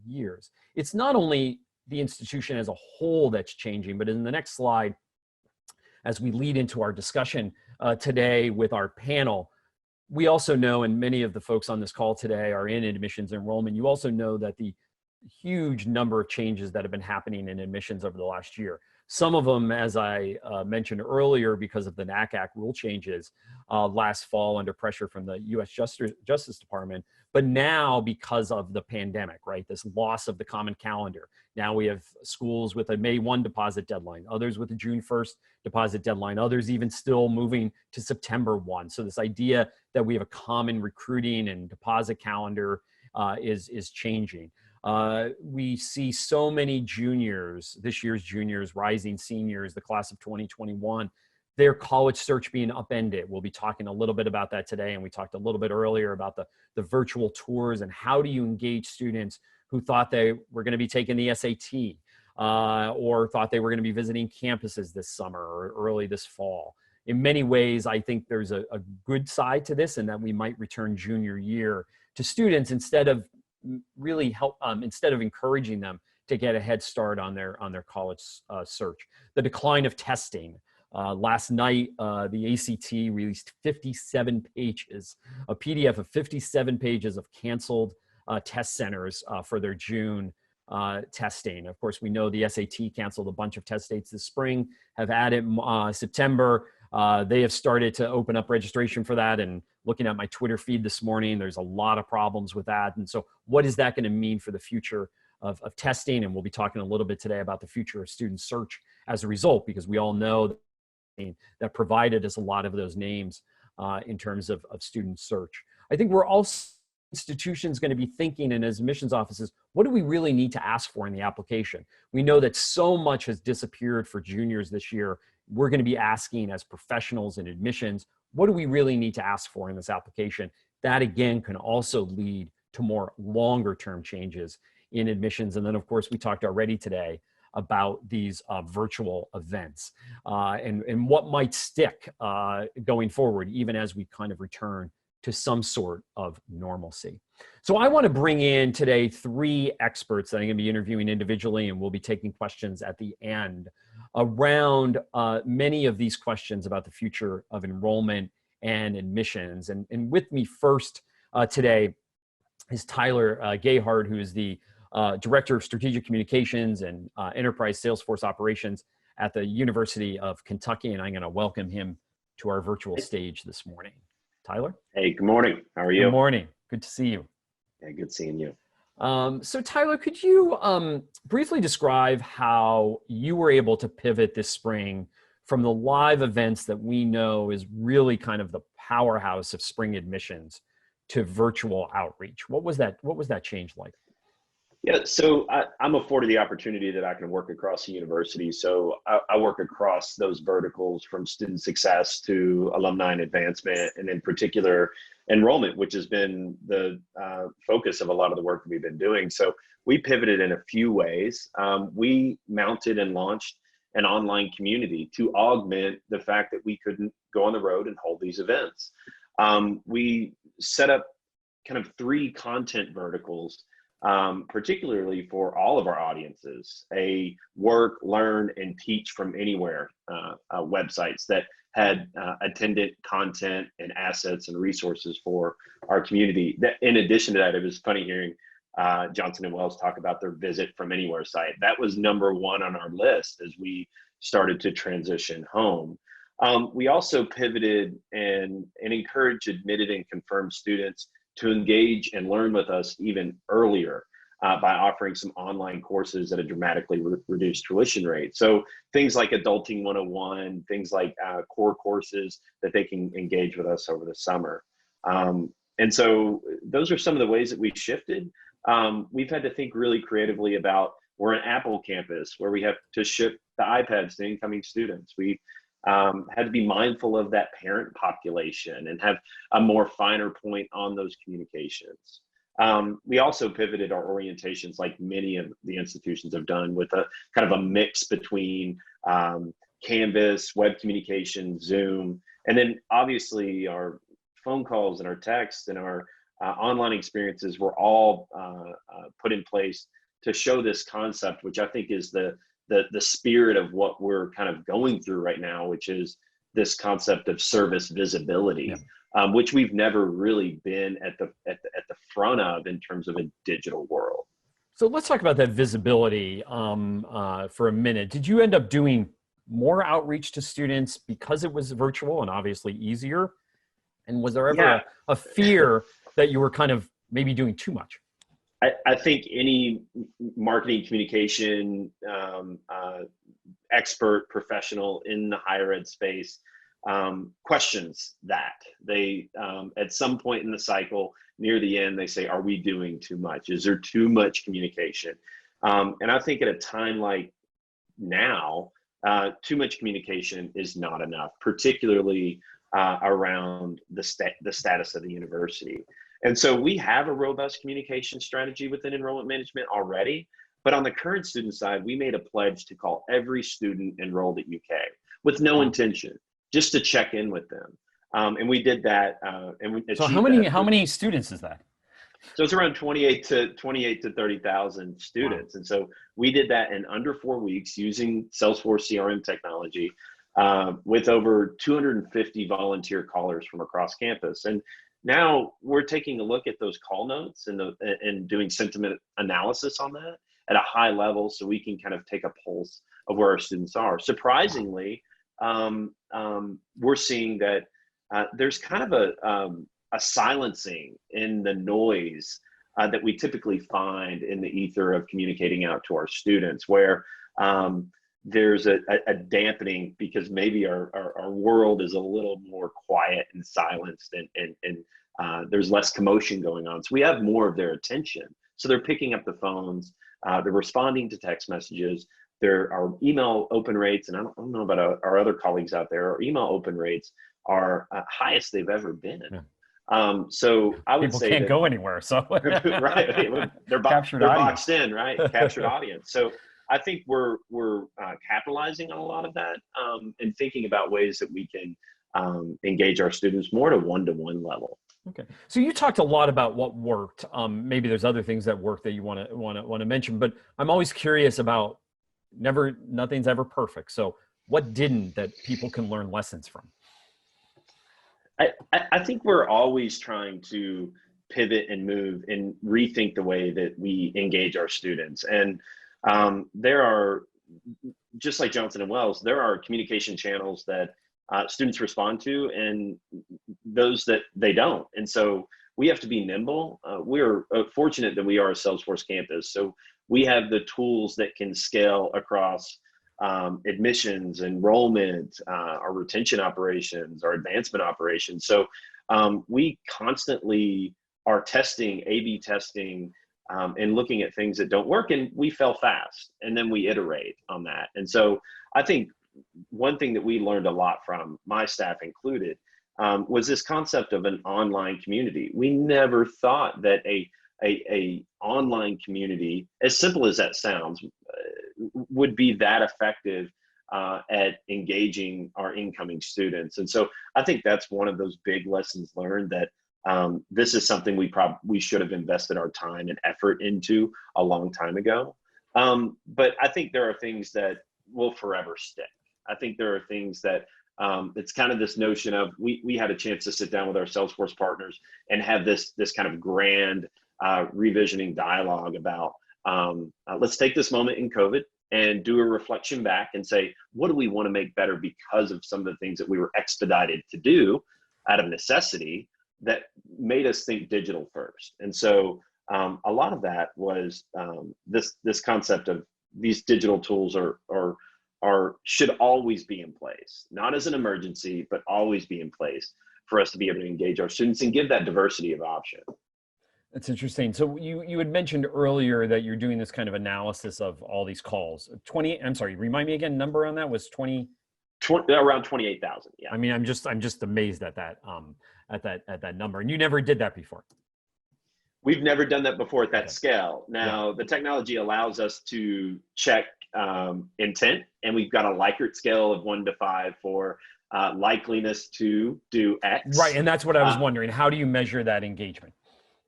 years. It's not only the institution as a whole that's changing, but in the next slide, as we lead into our discussion today with our panel, we also know, and many of the folks on this call today are in admissions enrollment, you also know that the huge number of changes that have been happening in admissions over the last year. Some of them, as I mentioned earlier, because of the NACAC rule changes last fall under pressure from the U.S. Justice Department, but now because of the pandemic, right? This loss of the common calendar. Now we have schools with a May 1 deposit deadline, others with a June 1st deposit deadline, others even still moving to September 1. So this idea that we have a common recruiting and deposit calendar is changing. We see so many juniors, this year's juniors, rising seniors, the class of 2021, their college search being upended. We'll be talking a little bit about that today, and we talked a little bit earlier about the virtual tours and how do you engage students who thought they were going to be taking the SAT or thought they were going to be visiting campuses this summer or early this fall. In many ways, I think there's a good side to this, and that we might return junior year to students instead of instead of encouraging them to get a head start on their college search. The decline of testing. Last night, the ACT released 57 pages, a PDF of 57 pages of canceled test centers for their June testing. Of course, we know the SAT canceled a bunch of test dates this spring, have added September. They have started to open up registration for that, and looking at my Twitter feed this morning, there's a lot of problems with that. And so what is that going to mean for the future of testing? And we'll be talking a little bit today about the future of student search as a result, because we all know that provided us a lot of those names in terms of student search. I think we're also institutions going to be thinking, and as admissions offices, what do we really need to ask for in the application? We know that so much has disappeared for juniors this year. We're going to be asking as professionals in admissions, what do we really need to ask for in this application? That again can also lead to more longer term changes in admissions. And then of course, we talked already today about these virtual events and what might stick going forward, even as we kind of return to some sort of normalcy. So I want to bring in today 3 experts that I'm going to be interviewing individually, and we'll be taking questions at the end around many of these questions about the future of enrollment and admissions. And with me first today is Tyler Gayhart, who is the Director of Strategic Communications and Enterprise Salesforce Operations at the University of Kentucky, and I'm going to welcome him to our virtual stage this morning. Tyler? Hey, good morning. How are you? Good morning. Good to see you. Yeah, good seeing you. So Tyler, could you briefly describe how you were able to pivot this spring from the live events that we know is really kind of the powerhouse of spring admissions to virtual outreach? What was that change like? Yeah, so I'm afforded the opportunity that I can work across the university. So I work across those verticals from student success to alumni and advancement, and in particular enrollment, which has been the focus of a lot of the work that we've been doing. So we pivoted in a few ways. We mounted and launched an online community to augment the fact that we couldn't go on the road and hold these events. We set up kind of 3 content verticals, particularly for all of our audiences, a work, learn, and teach from anywhere websites that had attendant content and assets and resources for our community. In addition to that, it was funny hearing Johnson & Wales talk about their Visit from Anywhere site. That was number 1 on our list as we started to transition home. We also pivoted and encouraged admitted and confirmed students to engage and learn with us even earlier by offering some online courses at a dramatically reduced tuition rate. So things like Adulting 101, things like core courses that they can engage with us over the summer. And so those are some of the ways that we shifted. We've had to think really creatively about, we're an Apple campus where we have to ship the iPads to incoming students. We had to be mindful of that parent population and have a more finer point on those communications. We also pivoted our orientations, like many of the institutions have done, with a kind of a mix between Canvas, web communication, Zoom, and then obviously our phone calls and our texts and our online experiences were all put in place to show this concept, which I think is the spirit of what we're kind of going through right now, which is this concept of service visibility, which we've never really been at the front of in terms of a digital world. So let's talk about that visibility for a minute. Did you end up doing more outreach to students because it was virtual and obviously easier? And was there ever a fear that you were kind of maybe doing too much? I think any marketing communication expert professional in the higher ed space questions that. They, at some point in the cycle, near the end, they say, are we doing too much? Is there too much communication? And I think at a time like now, too much communication is not enough, particularly around the status of the university. And so we have a robust communication strategy within enrollment management already, but on the current student side, we made a pledge to call every student enrolled at UK with no intention, just to check in with them. And we did that. So how many students is that? So it's around 28 to 30,000 students. Wow. And so we did that in under 4 weeks using Salesforce CRM technology with over 250 volunteer callers from across campus. And now we're taking a look at those call notes and doing sentiment analysis on that at a high level so we can kind of take a pulse of where our students are. Surprisingly, we're seeing that there's kind of a silencing in the noise that we typically find in the ether of communicating out to our students, where there's a dampening because maybe our world is a little more quiet and silenced and there's less commotion going on. So we have more of their attention. So they're picking up the phones, they're responding to text messages. Our email open rates, and I don't know about our other colleagues out there, our email open rates are highest they've ever been. Yeah. So I would say people can't go anywhere. So right, they're boxed in, right? Captured audience. So I think we're capitalizing on a lot of that and thinking about ways that we can engage our students more at a one-to-one level. Okay, so you talked a lot about what worked. Maybe there's other things that work that you want to mention, but I'm always curious about. Nothing's ever perfect. So what didn't that people can learn lessons from? I think we're always trying to pivot and move and rethink the way that we engage our students. And there are, just like Johnson & Wales, there are communication channels that students respond to and those that they don't. And so we have to be nimble. We're fortunate that we are a Salesforce campus. So we have the tools that can scale across admissions, enrollment, our retention operations, our advancement operations. So we constantly are testing, A/B testing, and looking at things that don't work, and we fail fast, and then we iterate on that. And so I think one thing that we learned a lot from, my staff included, was this concept of an online community. We never thought that a online community, as simple as that sounds, would be that effective at engaging our incoming students. And so I think that's one of those big lessons learned, that this is something we should have invested our time and effort into a long time ago. But I think there are things that will forever stick. I think there are things that it's kind of this notion of we had a chance to sit down with our Salesforce partners and have this kind of grand revisioning dialogue about let's take this moment in COVID and do a reflection back and say, what do we want to make better because of some of the things that we were expedited to do out of necessity that made us think digital first. And so a lot of that was this concept of these digital tools should always be in place, not as an emergency, but always be in place for us to be able to engage our students and give that diversity of option. That's interesting. So you had mentioned earlier that you're doing this kind of analysis of all these calls. 20, I'm sorry, remind me again, number on that was 20? Around 28,000. Yeah. I mean, I'm just amazed at that number. And you never did that before. We've never done that before at that Okay. scale. Now, the technology allows us to check intent, and we've got a Likert scale of 1 to 5 for likeliness to do X. Right, and that's what I was wondering. How do you measure that engagement?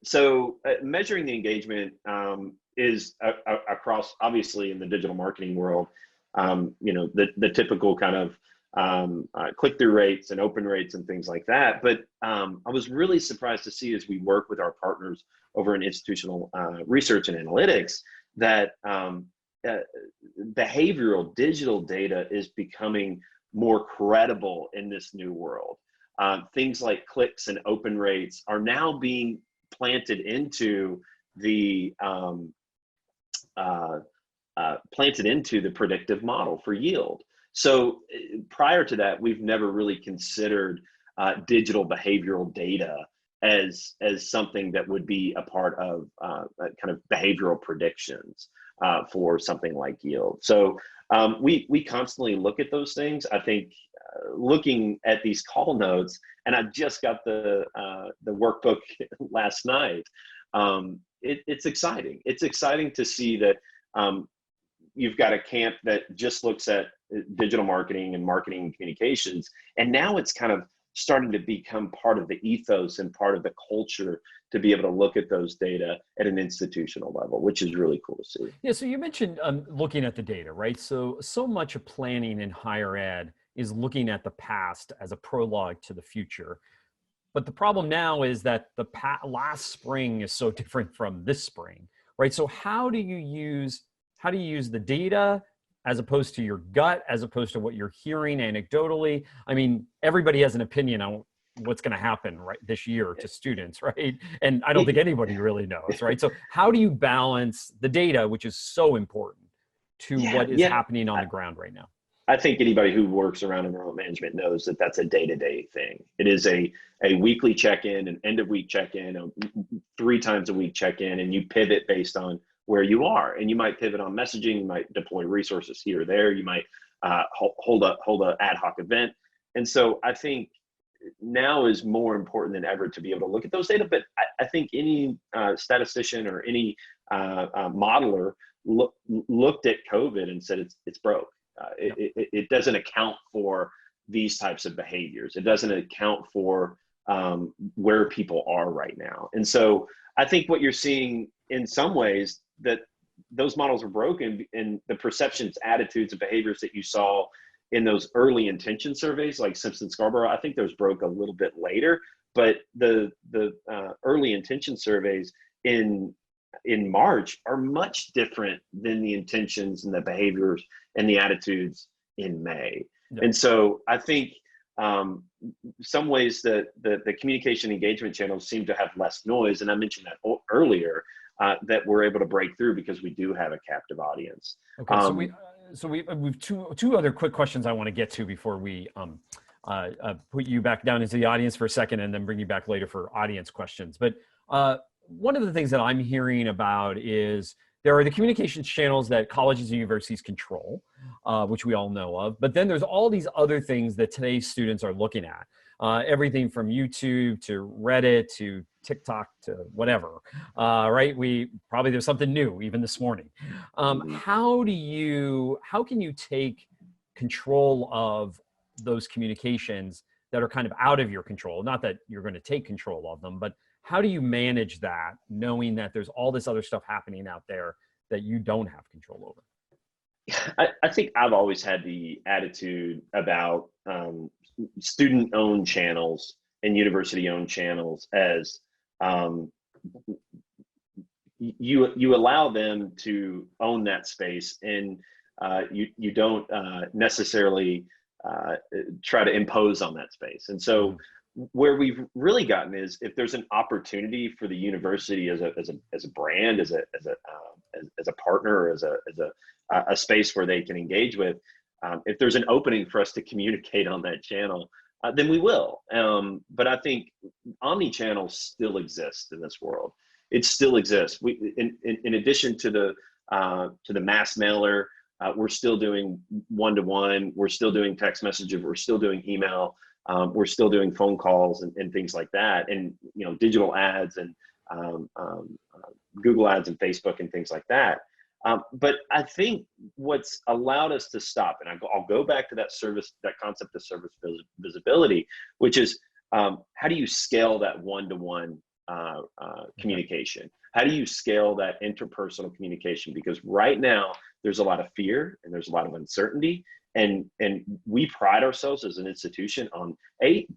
So measuring the engagement is across, obviously, in the digital marketing world, the typical kind of click-through rates and open rates and things like that. But I was really surprised to see, as we work with our partners over in institutional research and analytics, that behavioral digital data is becoming more credible in this new world. Things like clicks and open rates are now being planted into the predictive model for yield. So prior to that, we've never really considered digital behavioral data as something that would be a part of kind of behavioral predictions for something like yield. So we constantly look at those things. I think looking at these call notes, and I just got the workbook last night. It's exciting. It's exciting to see that you've got a camp that just looks at digital marketing and marketing communications, and now it's kind of starting to become part of the ethos and part of the culture to be able to look at those data at an institutional level, which is really cool to see. Yeah, so you mentioned looking at the data, right? So much of planning in higher ed is looking at the past as a prologue to the future. But the problem now is that the last spring is so different from this spring, right? So how do you use the data as opposed to your gut, as opposed to what you're hearing anecdotally? I mean, everybody has an opinion on what's going to happen right this year to students, right? And I don't think anybody really knows, right? So how do you balance the data, which is so important, to what is happening on the ground right now? I think anybody who works around enrollment management knows that that's a day-to-day thing. It is a weekly check-in, an end-of-week check-in, a 3 times a week check-in, and you pivot based on where you are. And you might pivot on messaging, you might deploy resources here or there, you might hold an ad hoc event. And so I think now is more important than ever to be able to look at those data. But I think any statistician or any modeler looked at COVID and said it's broke. It doesn't account for these types of behaviors. It doesn't account for where people are right now. And so I think what you're seeing in some ways, that those models are broken, and the perceptions, attitudes, and behaviors that you saw in those early intention surveys like Simpson Scarborough, I think those broke a little bit later. But the early intention surveys in March are much different than the intentions and the behaviors and the attitudes in May. Yeah. And so I think some ways that the communication engagement channels seem to have less noise. And I mentioned that earlier, that we're able to break through because we do have a captive audience. Okay, so we've two other quick questions I want to get to before we put you back down into the audience for a second, and then bring you back later for audience questions. But one of the things that I'm hearing about is there are the communications channels that colleges and universities control, which we all know of. But then there's all these other things that today's students are looking at. Everything from YouTube to Reddit to TikTok to whatever, right? There's something new even this morning. How can you take control of those communications that are kind of out of your control? Not that you're going to take control of them, but how do you manage that, knowing that there's all this other stuff happening out there that you don't have control over? I think I've always had the attitude about student-owned channels and university-owned channels as you allow them to own that space, and you don't necessarily try to impose on that space. And so where we've really gotten is, if there's an opportunity for the university as a brand, as a partner, or as a space where they can engage with, if there's an opening for us to communicate on that channel, then we will. But I think omni-channel still exists in this world. It still exists. In addition to the mass mailer, we're still doing one-to-one. We're still doing text messages. We're still doing email. We're still doing phone calls and things like that, and digital ads and Google ads and Facebook and things like that. But I think what's allowed us to stop, and I'll go back to that concept of service visibility, which is how do you scale that one-to-one communication? How do you scale that interpersonal communication? Because right now there's a lot of fear and there's a lot of uncertainty, and we pride ourselves as an institution on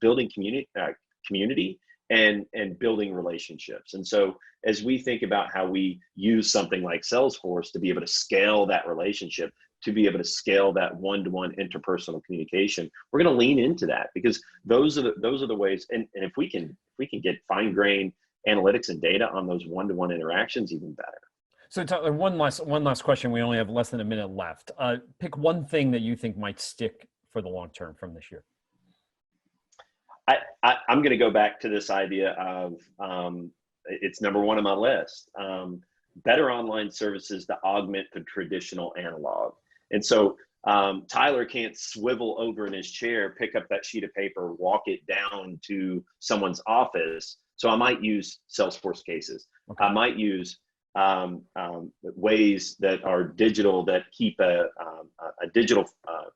building community and building relationships. And so as we think about how we use something like Salesforce to be able to scale that relationship, to be able to scale that one-to-one interpersonal communication, we're going to lean into that, because those are the ways. And if we can get fine-grained analytics and data on those one-to-one interactions, even better. So Tyler, one last question. We only have less than a minute left. Pick one thing that you think might stick for the long term from this year. I'm going to go back to this idea of it's number one on my list. Better online services to augment the traditional analog. And so Tyler can't swivel over in his chair, pick up that sheet of paper, walk it down to someone's office. So I might use Salesforce cases. Okay. I might use ways that are digital, that keep a digital kind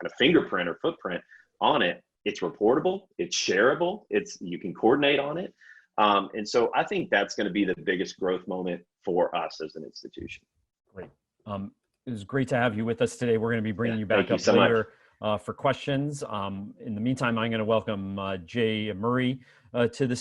of fingerprint or footprint on it. It's reportable, it's shareable, you can coordinate on it. And so I think that's going to be the biggest growth moment for us as an institution. Great. It was great to have you with us today. We're going to be bringing you back up later for questions. In the meantime, I'm going to welcome Jay Murray to the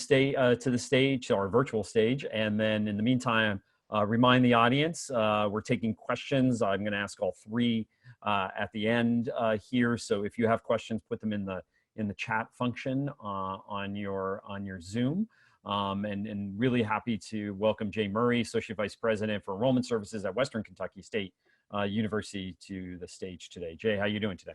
stage, our virtual stage. And then in the meantime, remind the audience, we're taking questions. I'm going to ask all three at the end here. So if you have questions, put them in the chat function on your Zoom. And really happy to welcome Jay Murray, Associate Vice President for Enrollment Services at Western Kentucky State University, to the stage today. Jay, how you doing today?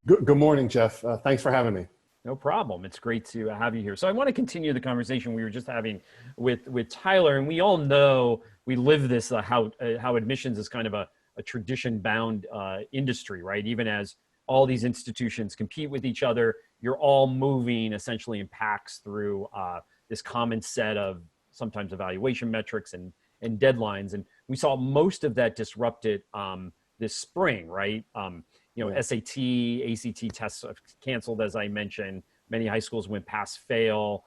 Good morning, Jeff. Thanks for having me. No problem. It's great to have you here. So I want to continue the conversation we were just having with Tyler, and we all know, we live this, how admissions is kind of a tradition-bound industry, right? Even as all these institutions compete with each other, you're all moving essentially in packs through this common set of sometimes evaluation metrics and deadlines. And we saw most of that disrupted this spring, right? SAT, ACT tests canceled, as I mentioned. Many high schools went pass fail.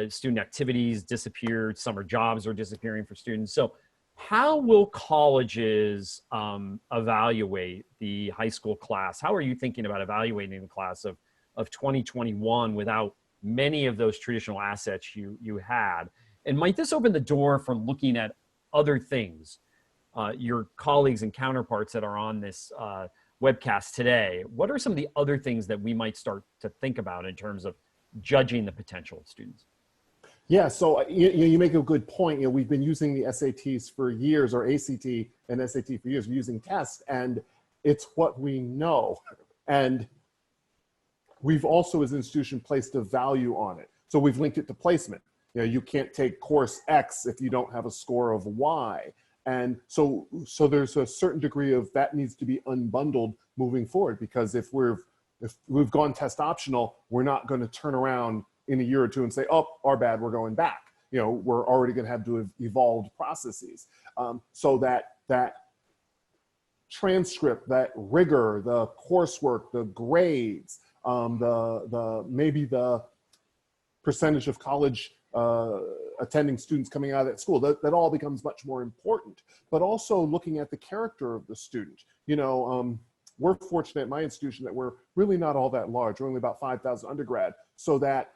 Student activities disappeared. Summer jobs are disappearing for students. So how will colleges evaluate the high school class? How are you thinking about evaluating the class of 2021 without many of those traditional assets you had? And might this open the door for looking at other things? Your colleagues and counterparts that are on this webcast today, what are some of the other things that we might start to think about in terms of judging the potential of students? Yeah, so you make a good point. We've been using the SATs for years, or ACT and SAT for years. We're using tests, and it's what we know. And we've also, as an institution, placed a value on it. So we've linked it to placement. You can't take course X if you don't have a score of Y. And so there's a certain degree of that needs to be unbundled moving forward, because if we've gone test optional, we're not going to turn around in a year or two and say, oh, our bad, we're going back. We're already going to have to have evolved processes. So that transcript, that rigor, the coursework, the grades, maybe the percentage of college attending students coming out of that school, that all becomes much more important. But also looking at the character of the student. We're fortunate at my institution that we're really not all that large. We're only about 5,000 undergrad. So that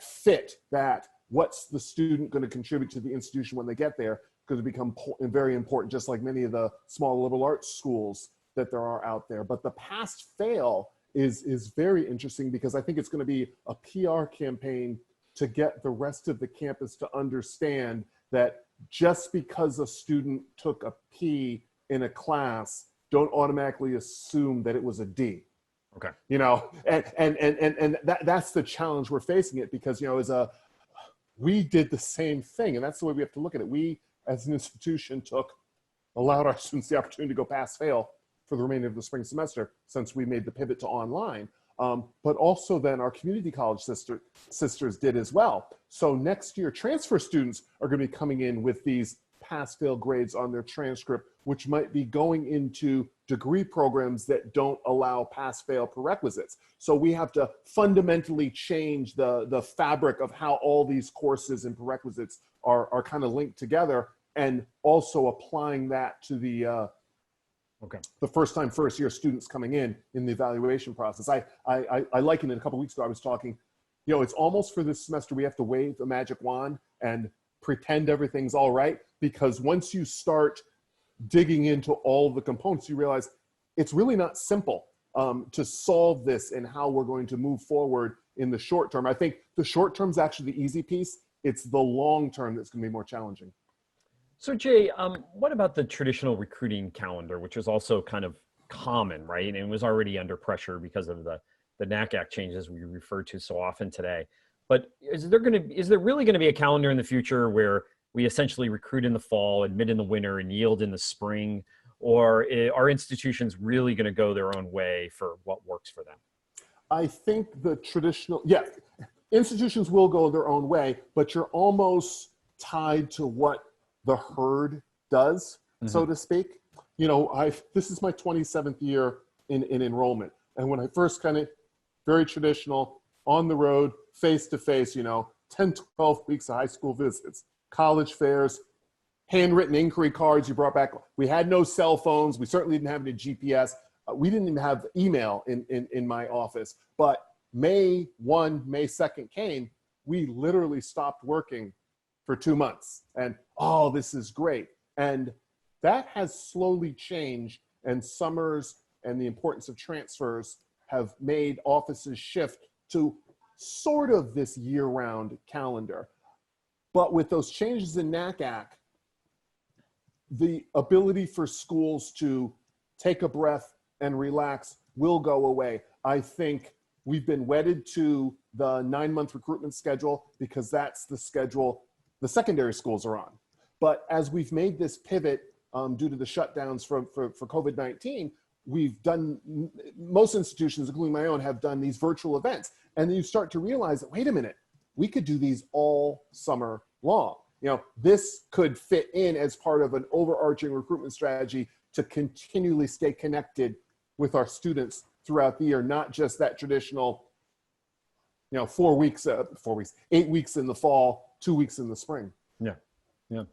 fit, that what's the student going to contribute to the institution when they get there, going to become very important, just like many of the small liberal arts schools that there are out there. But the pass fail is very interesting, because I think it's going to be a PR campaign to get the rest of the campus to understand that just because a student took a P in a class, don't automatically assume that it was a D. Okay. And that's the challenge we're facing it, because, we did the same thing, and that's the way we have to look at it. We, as an institution, allowed our students the opportunity to go pass fail for the remainder of the spring semester, since we made the pivot to online. but also then our community college sisters did as well. So next year, transfer students are going to be coming in with these pass-fail grades on their transcript, which might be going into degree programs that don't allow pass-fail prerequisites. So we have to fundamentally change the fabric of how all these courses and prerequisites are kind of linked together, and also applying that to the first-time, first-year students coming in the evaluation process. I likened it a couple weeks ago. I was talking, it's almost for this semester we have to wave a magic wand and pretend everything's all right, because once you start digging into all the components, you realize it's really not simple to solve this and how we're going to move forward in the short term. I think the short term is actually the easy piece. It's the long term that's going to be more challenging. So Jay, what about the traditional recruiting calendar, which is also kind of common, right? And was already under pressure because of the NACAC changes we refer to so often today. But is there really going to be a calendar in the future where we essentially recruit in the fall, admit in the winter, and yield in the spring? Or are institutions really going to go their own way for what works for them? I think the traditional, institutions will go their own way, but you're almost tied to what the herd does, so to speak. This is my 27th year in enrollment. And when I first very traditional, on the road, face-to-face, 10, 12 weeks of high school visits, college fairs, handwritten inquiry cards you brought back. We had no cell phones. We certainly didn't have any GPS. We didn't even have email in my office. But May 1, May 2nd came, we literally stopped working for 2 months. And, this is great. And that has slowly changed, and summers and the importance of transfers have made offices shift to sort of this year-round calendar. But with those changes in NACAC, the ability for schools to take a breath and relax will go away. I think we've been wedded to the 9-month recruitment schedule because that's the schedule the secondary schools are on. But as we've made this pivot due to the shutdowns for COVID-19, most institutions, including my own, have done these virtual events. And then you start to realize that, wait a minute, we could do these all summer long. This could fit in as part of an overarching recruitment strategy to continually stay connected with our students throughout the year, not just that traditional, 8 weeks in the fall, 2 weeks in the spring. Yeah.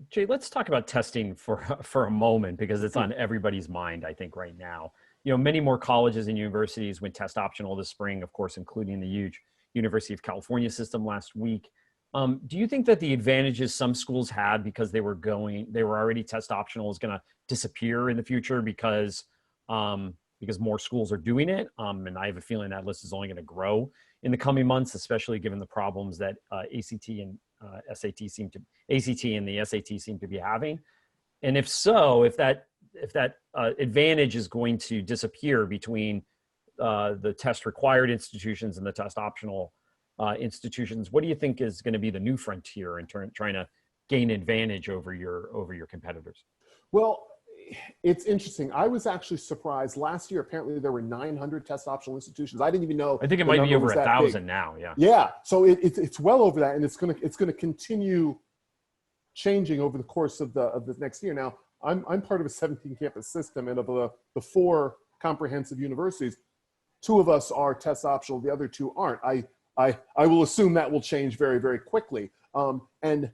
Jay, let's talk about testing for a moment, because it's on everybody's mind, I think, right now. Many more colleges and universities went test optional this spring, of course, including the huge University of California system last week. Do you think that the advantages some schools had because they were already test optional is going to disappear in the future because more schools are doing it? And I have a feeling that list is only going to grow in the coming months, especially given the problems that ACT and the SAT seem to be having. And if so, if that advantage is going to disappear between the test required institutions and the test optional institutions, what do you think is going to be the new frontier in trying to gain advantage over your competitors? Well, it's interesting. I was actually surprised. Last year, apparently there were 900 test optional institutions. I didn't even know. I think it might be over 1,000 now. Yeah. Yeah. So it's well over that, and it's gonna continue changing over the course of the next year. Now, I'm part of a 17 campus system, and of the 4 comprehensive universities, 2 of us are test optional. The other 2 aren't. I will assume that will change very, very quickly. And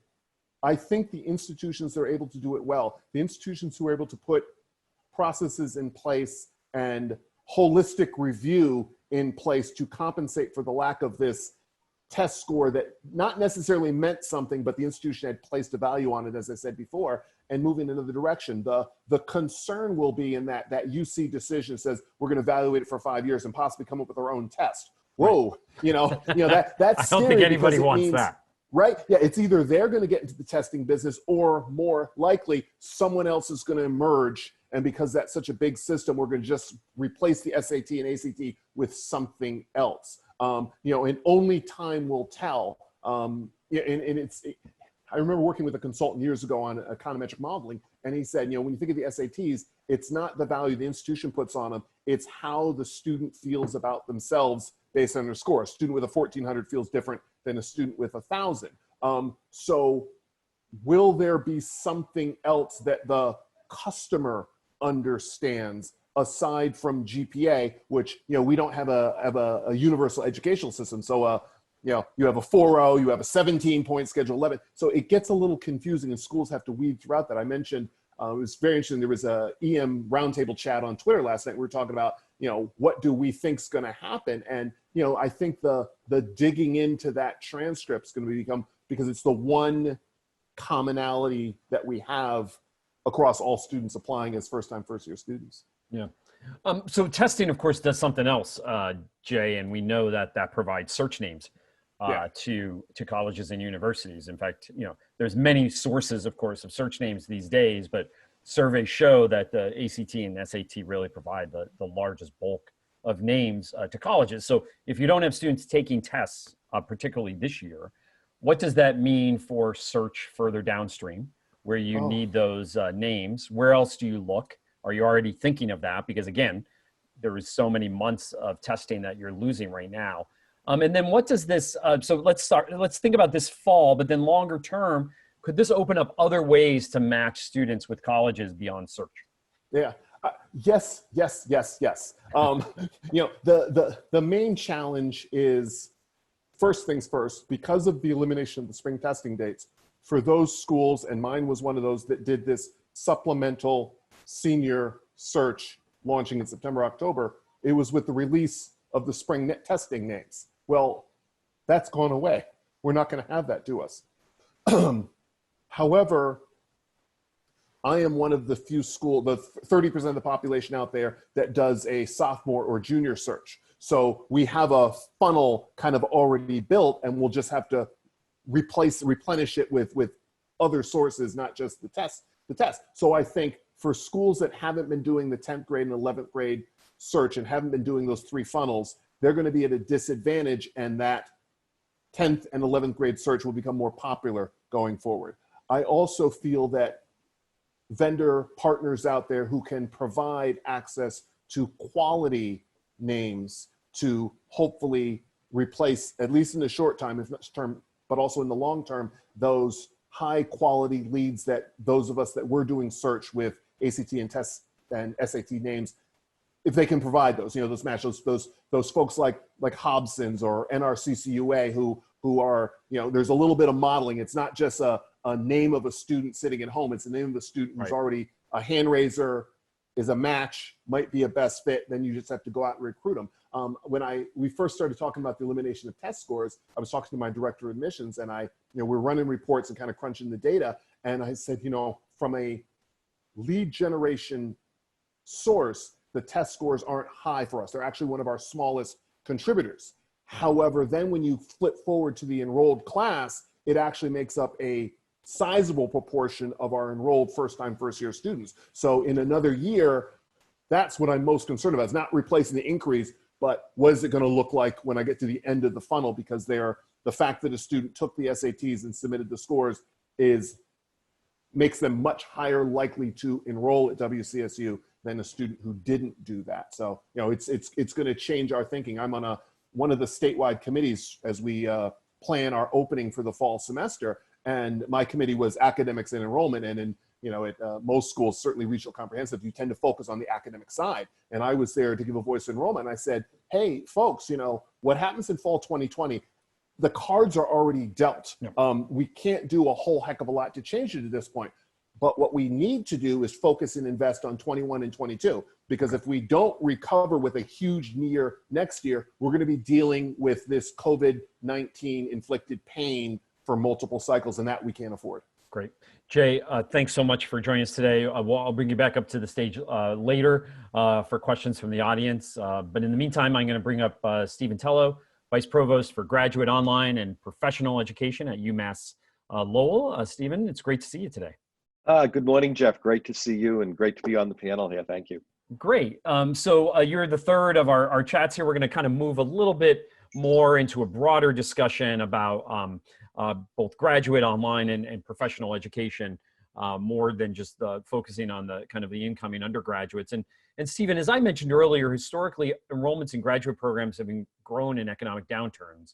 I think the institutions that are able to do it well, the institutions who are able to put processes in place and holistic review in place to compensate for the lack of this test score that not necessarily meant something, but the institution had placed a value on it, as I said before, and moving in another direction. The concern will be in that UC decision says we're going to evaluate it for 5 years and possibly come up with our own test. Whoa, that's scary. I don't think anybody wants that. Right? Yeah, it's either they're going to get into the testing business, or more likely someone else is going to emerge. And because that's such a big system, we're going to just replace the SAT and ACT with something else. And only time will tell. And I remember working with a consultant years ago on econometric modeling, and he said, when you think of the SATs, it's not the value the institution puts on them, it's how the student feels about themselves based on their score. A student with a 1400 feels different than a student with 1000. So will there be something else that the customer understands aside from GPA, which, we don't have a universal educational system. So, you have a 4.0, you have a 17-point schedule, 11. So it gets a little confusing and schools have to weed throughout that. I mentioned, it was very interesting. There was a EM roundtable chat on Twitter last night. We were talking about, what do we think's going to happen? And, I think the digging into that transcript is going to become, because it's the one commonality that we have across all students applying as first-time, first-year students. Yeah. So testing, of course, does something else, Jay, and we know that provides search names to colleges and universities. In fact, there's many sources, of course, of search names these days, but surveys show that the ACT and SAT really provide the largest bulk of names to colleges. So if you don't have students taking tests, particularly this year, what does that mean for search further downstream, where you need those names? Where else do you look? Are you already thinking of that? Because again, there is so many months of testing that you're losing right now. And then what does this, so let's think about this fall, but then longer term, could this open up other ways to match students with colleges beyond search? Yeah. Yes. The main challenge is, first things first, because of the elimination of the spring testing dates, for those schools, and mine was one of those that did this supplemental senior search launching in September, October, it was with the release of the spring net testing names. Well, that's gone away. We're not going to have that to us. However, I am one of the few the 30% of the population out there that does a sophomore or junior search. So we have a funnel kind of already built, and we'll just have to replenish it with other sources, not just the test. So I think for schools that haven't been doing the 10th grade and 11th grade search and haven't been doing those 3 funnels, they're going to be at a disadvantage, and that 10th and 11th grade search will become more popular going forward. I also feel that vendor partners out there who can provide access to quality names to hopefully replace, at least in the short time, if not term, but also in the long term, those high quality leads that those of us that were doing search with ACT and tests and SAT names, if they can provide those, those match, those folks like Hobson's or NRCCUA who are, there's a little bit of modeling. It's not just a name of a student sitting at home. It's the name of a student who's already a hand raiser, is a match, might be a best fit. Then you just have to go out and recruit them. When we first started talking about the elimination of test scores, I was talking to my director of admissions, and we're running reports and kind of crunching the data. And I said, from a lead generation source, the test scores aren't high for us. They're actually one of our smallest contributors. However, then when you flip forward to the enrolled class, it actually makes up a sizable proportion of our enrolled first-time, first-year students. So in another year, that's what I'm most concerned about. It's not replacing the increase, but what is it going to look like when I get to the end of the funnel? Because the fact that a student took the SATs and submitted the scores makes them much higher likely to enroll at WCSU than a student who didn't do that. So, it's going to change our thinking. I'm on one of the statewide committees as we plan our opening for the fall semester. And my committee was academics and enrollment. And at most schools, certainly regional comprehensive, you tend to focus on the academic side. And I was there to give a voice to enrollment. And I said, hey, folks, what happens in fall 2020, the cards are already dealt. We can't do a whole heck of a lot to change it at this point. But what we need to do is focus and invest on 21 and 22, because if we don't recover with a huge year next year, we're going to be dealing with this COVID-19 inflicted pain for multiple cycles, and that we can't afford. Great. Jay, thanks so much for joining us today. I'll bring you back up to the stage later for questions from the audience. But in the meantime, I'm going to bring up Stephen Tello, Vice Provost for Graduate Online and Professional Education at Umass Lowell. Stephen, it's great to see you today. Good morning, Jeff. Great to see you and great to be on the panel here. Thank you. Great. So you're the third of our chats here. We're going to kind of move a little bit more into a broader discussion about both graduate online and professional education, more than just focusing on the kind of the incoming undergraduates. And Stephen, as I mentioned earlier, historically, enrollments in graduate programs have been grown in economic downturns.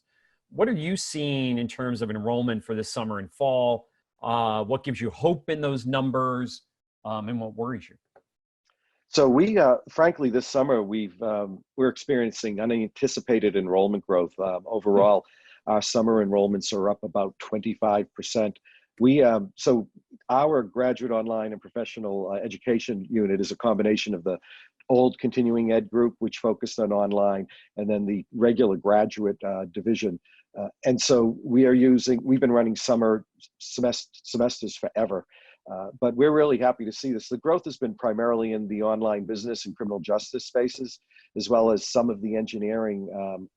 What are you seeing in terms of enrollment for this summer and fall? What gives you hope in those numbers, and what worries you? So we, frankly, this summer we're experiencing unanticipated enrollment growth. Overall, our summer enrollments are up about 25%. So our graduate online and professional education unit is a combination of the old continuing ed group, which focused on online, and then the regular graduate division. And so we've been running summer semesters forever. But we're really happy to see this. The growth has been primarily in the online business and criminal justice spaces, as well as some of the engineering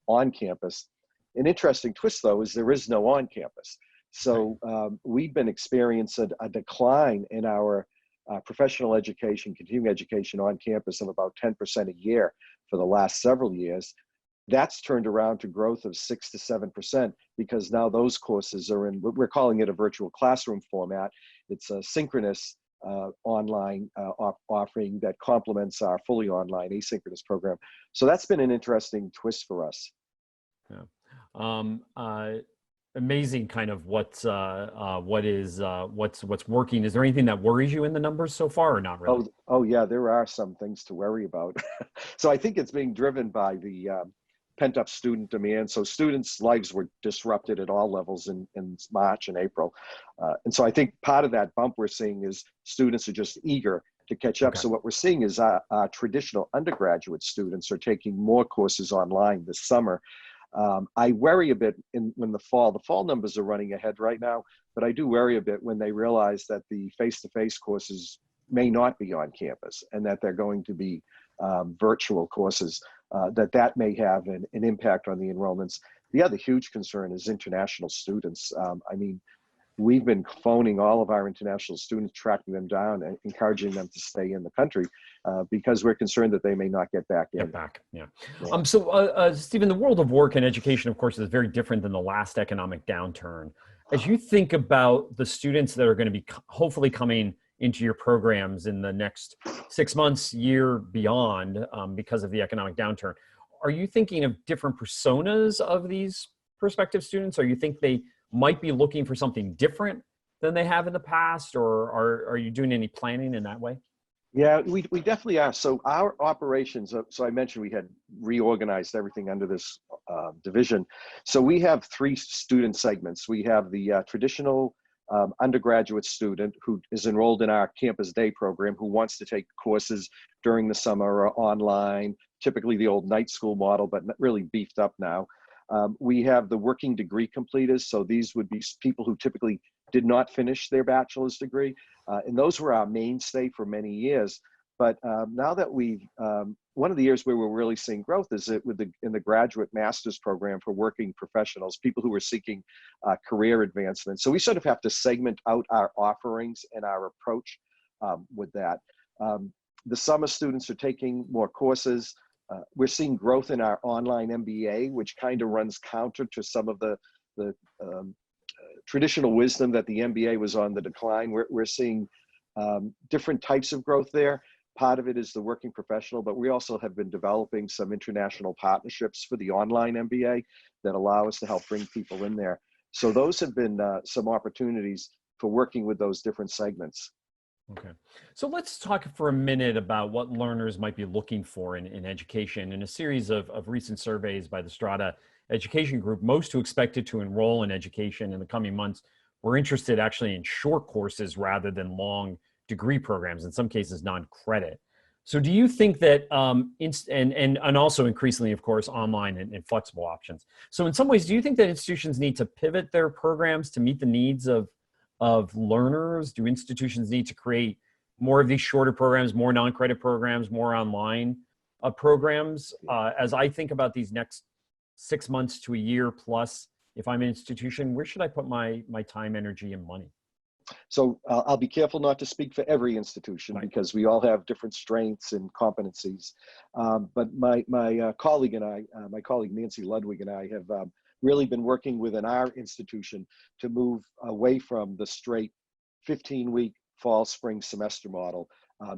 on campus. An interesting twist, though, is there is no on campus. So we've been experiencing a decline in our professional education, continuing education on campus of about 10% a year for the last several years. That's turned around to growth of 6 to 7% because now those courses are in, we're calling it a virtual classroom format. It's a synchronous online offering that complements our fully online asynchronous program. So that's been an interesting twist for us. Yeah. Amazing kind of what's working. Is there anything that worries you in the numbers so far or not really? Oh yeah, there are some things to worry about. So I think it's being driven by the pent-up student demand. So students' lives were disrupted at all levels in March and April. And so I think part of that bump we're seeing is students are just eager to catch up. Okay. So what we're seeing is our traditional undergraduate students are taking more courses online this summer. I worry a bit when the fall numbers are running ahead right now, but I do worry a bit when they realize that the face-to-face courses may not be on campus and that they're going to be virtual courses, that may have an impact on the enrollments. The other huge concern is international students. I mean, we've been phoning all of our international students, tracking them down and encouraging them to stay in the country because we're concerned that they may not get back in. Yeah. So Stephen, the world of work and education, of course, is very different than the last economic downturn. As you think about the students that are going to be hopefully coming into your programs in the next 6 months, year, beyond, because of the economic downturn, are you thinking of different personas of these prospective students? Or you think they might be looking for something different than they have in the past, or are you doing any planning in that way? Yeah, we definitely are. So our operations, so I mentioned we had reorganized everything under this division. So we have 3 student segments. We have the traditional undergraduate student who is enrolled in our campus day program, who wants to take courses during the summer or online, typically the old night school model, but really beefed up now. We have the working degree completers. So these would be people who typically did not finish their bachelor's degree. And those were our mainstay for many years. But now that one of the years where we're really seeing growth is in the graduate master's program for working professionals, people who are seeking career advancement. So we sort of have to segment out our offerings and our approach with that. The summer students are taking more courses. We're seeing growth in our online MBA, which kind of runs counter to some of the traditional wisdom that the MBA was on the decline. We're seeing different types of growth there. Part of it is the working professional, but we also have been developing some international partnerships for the online MBA that allow us to help bring people in there. So those have been some opportunities for working with those different segments. Okay. So let's talk for a minute about what learners might be looking for in education. In a series of recent surveys by the Strata Education Group, most who expected to enroll in education in the coming months were interested actually in short courses rather than long degree programs, in some cases non-credit. So do you think that, and also increasingly, of course, online and flexible options. So in some ways, do you think that institutions need to pivot their programs to meet the needs of learners? Do institutions need to create more of these shorter programs, more non-credit programs, more online programs? As I think about these next 6 months to a year plus, if I'm an institution, where should I put my time, energy, and money? So I'll be careful not to speak for every institution because we all have different strengths and competencies. But my colleague and I, my colleague Nancy Ludwig and I have really been working within our institution to move away from the straight 15-week fall spring semester model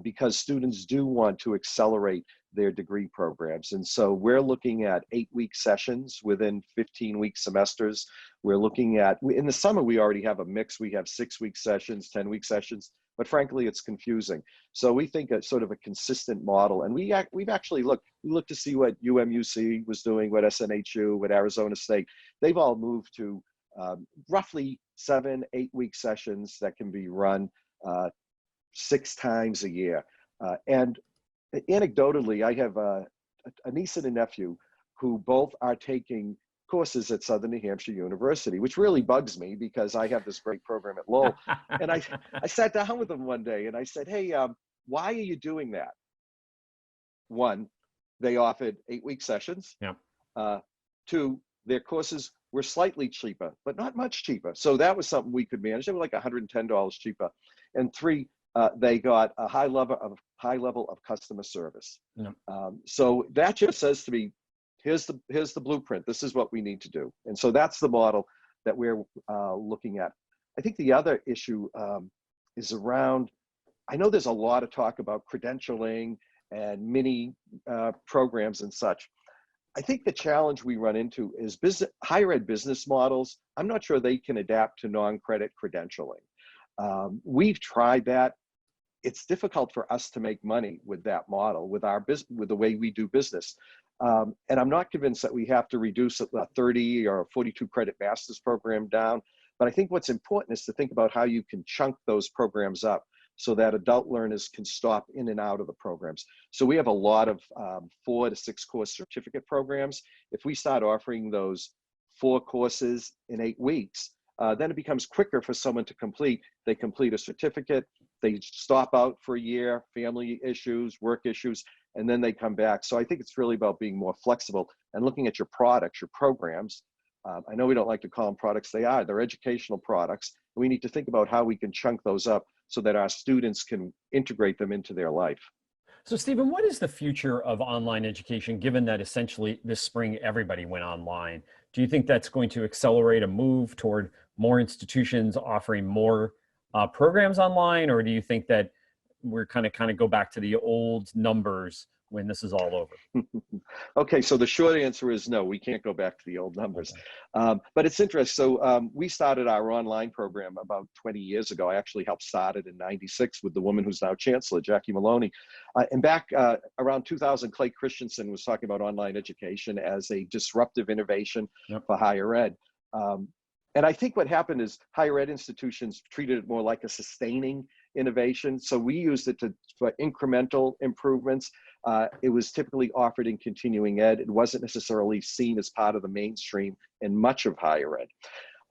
because students do want to accelerate their degree programs. And so we're looking at 8-week sessions within 15-week semesters. We're looking at, in the summer, we already have a mix. We have 6-week sessions, 10-week sessions, but frankly, it's confusing. So we think a sort of a consistent model. And we've actually looked to see what UMUC was doing, what SNHU, what Arizona State. They've all moved to roughly 7-8-week sessions that can be run 6 times a year. And anecdotally, I have a niece and a nephew who both are taking courses at Southern New Hampshire University, which really bugs me because I have this great program at Lowell. And I sat down with them one day and I said, hey, why are you doing that? One, they offered 8-week sessions. Yeah. 2, their courses were slightly cheaper, but not much cheaper. So that was something we could manage. They were like $110 cheaper. And 3, they got a high level of customer service. Yeah. So that just says to me, here's the blueprint. This is what we need to do. And so that's the model that we're looking at. I think the other issue is around, I know there's a lot of talk about credentialing and mini programs and such. I think the challenge we run into is higher ed business models. I'm not sure they can adapt to non-credit credentialing. We've tried that. It's difficult for us to make money with that model, with the way we do business. And I'm not convinced that we have to reduce a 30 or 42 credit master's program down. But I think what's important is to think about how you can chunk those programs up so that adult learners can stop in and out of the programs. So we have a lot of 4 to 6 course certificate programs. If we start offering those 4 courses in 8 weeks, then it becomes quicker for someone to complete. They complete a certificate, they stop out for a year, family issues, work issues, and then they come back. So I think it's really about being more flexible and looking at your products, your programs. I know we don't like to call them products, they're educational products. We need to think about how we can chunk those up so that our students can integrate them into their life. So Stephen, what is the future of online education, given that essentially this spring everybody went online? Do you think that's going to accelerate a move toward more institutions offering more programs online, or do you think that we're kind of go back to the old numbers when this is all over? Okay, so the short answer is no, we can't go back to the old numbers. Okay. But it's interesting. So we started our online program about 20 years ago. I actually helped start it in '96 with the woman who's now Chancellor, Jackie Maloney. And back around 2000, Clay Christensen was talking about online education as a disruptive innovation for higher ed. And I think what happened is higher ed institutions treated it more like a sustaining innovation. So we used it for incremental improvements. It was typically offered in continuing ed. It wasn't necessarily seen as part of the mainstream in much of higher ed.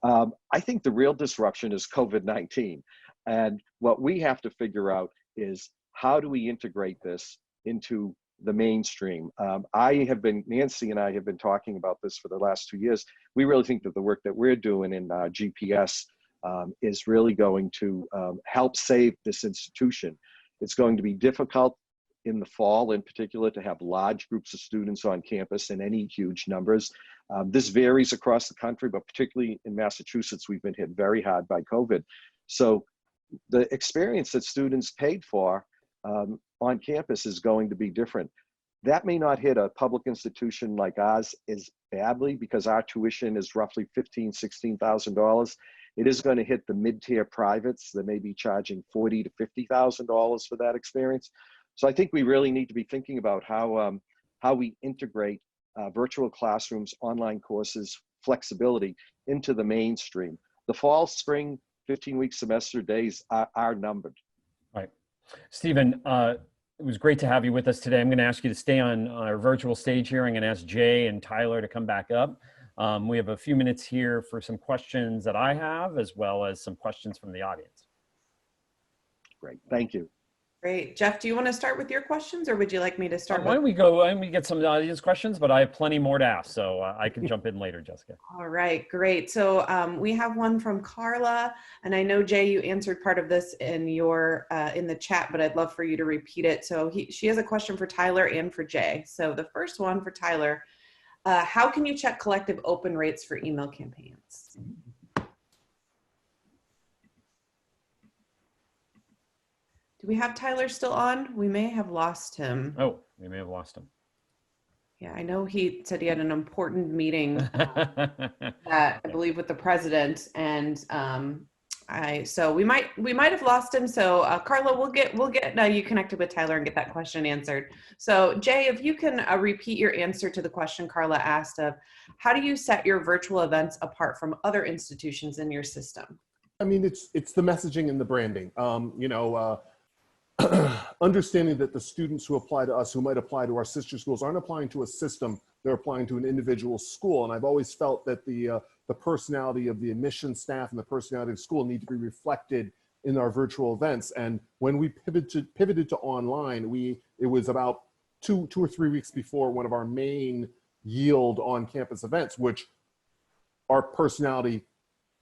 I think the real disruption is COVID-19. And what we have to figure out is how do we integrate this into the mainstream? Nancy and I have been talking about this for the last 2 years. We really think that the work that we're doing in GPS is really going to help save this institution. It's going to be difficult in the fall in particular to have large groups of students on campus in any huge numbers. This varies across the country, but particularly in Massachusetts, we've been hit very hard by COVID. So the experience that students paid for on campus is going to be different. That may not hit a public institution like ours as badly because our tuition is roughly $15,000, $16,000. It is going to hit the mid-tier privates that may be charging $40,000 to $50,000 for that experience. So I think we really need to be thinking about how we integrate virtual classrooms, online courses, flexibility into the mainstream. The fall, spring, 15-week semester days are numbered. Right. Stephen, it was great to have you with us today. I'm going to ask you to stay on our virtual stage here. I'm going to ask Jay and Tyler to come back up. We have a few minutes here for some questions that I have, as well as some questions from the audience. Great, thank you. Great. Jeff, do you want to start with your questions, or would you like me to start? Why don't we go, why don't we get some audience questions, but I have plenty more to ask, so I can jump in later, Jessica. All right, great. So we have one from Carla, and I know, Jay, you answered part of this in your in the chat, but I'd love for you to repeat it. So she has a question for Tyler and for Jay. So the first one for Tyler, how can you check collective open rates for email campaigns? Do we have Tyler still on? We may have lost him. Oh, we may have lost him. Yeah, I know he said he had an important meeting that I believe with the president, and so we might have lost him. So Carla, we'll get you connected with Tyler and get that question answered. So Jay, if you can repeat your answer to the question Carla asked of how do you set your virtual events apart from other institutions in your system? I mean, it's the messaging and the branding. Understanding that the students who apply to us, who might apply to our sister schools, aren't applying to a system, they're applying to an individual school. And I've always felt that the personality of the admissions staff and the personality of the school need to be reflected in our virtual events. And when we pivoted to online, it was about two or 3 weeks before one of our main yield on-campus events, which our personality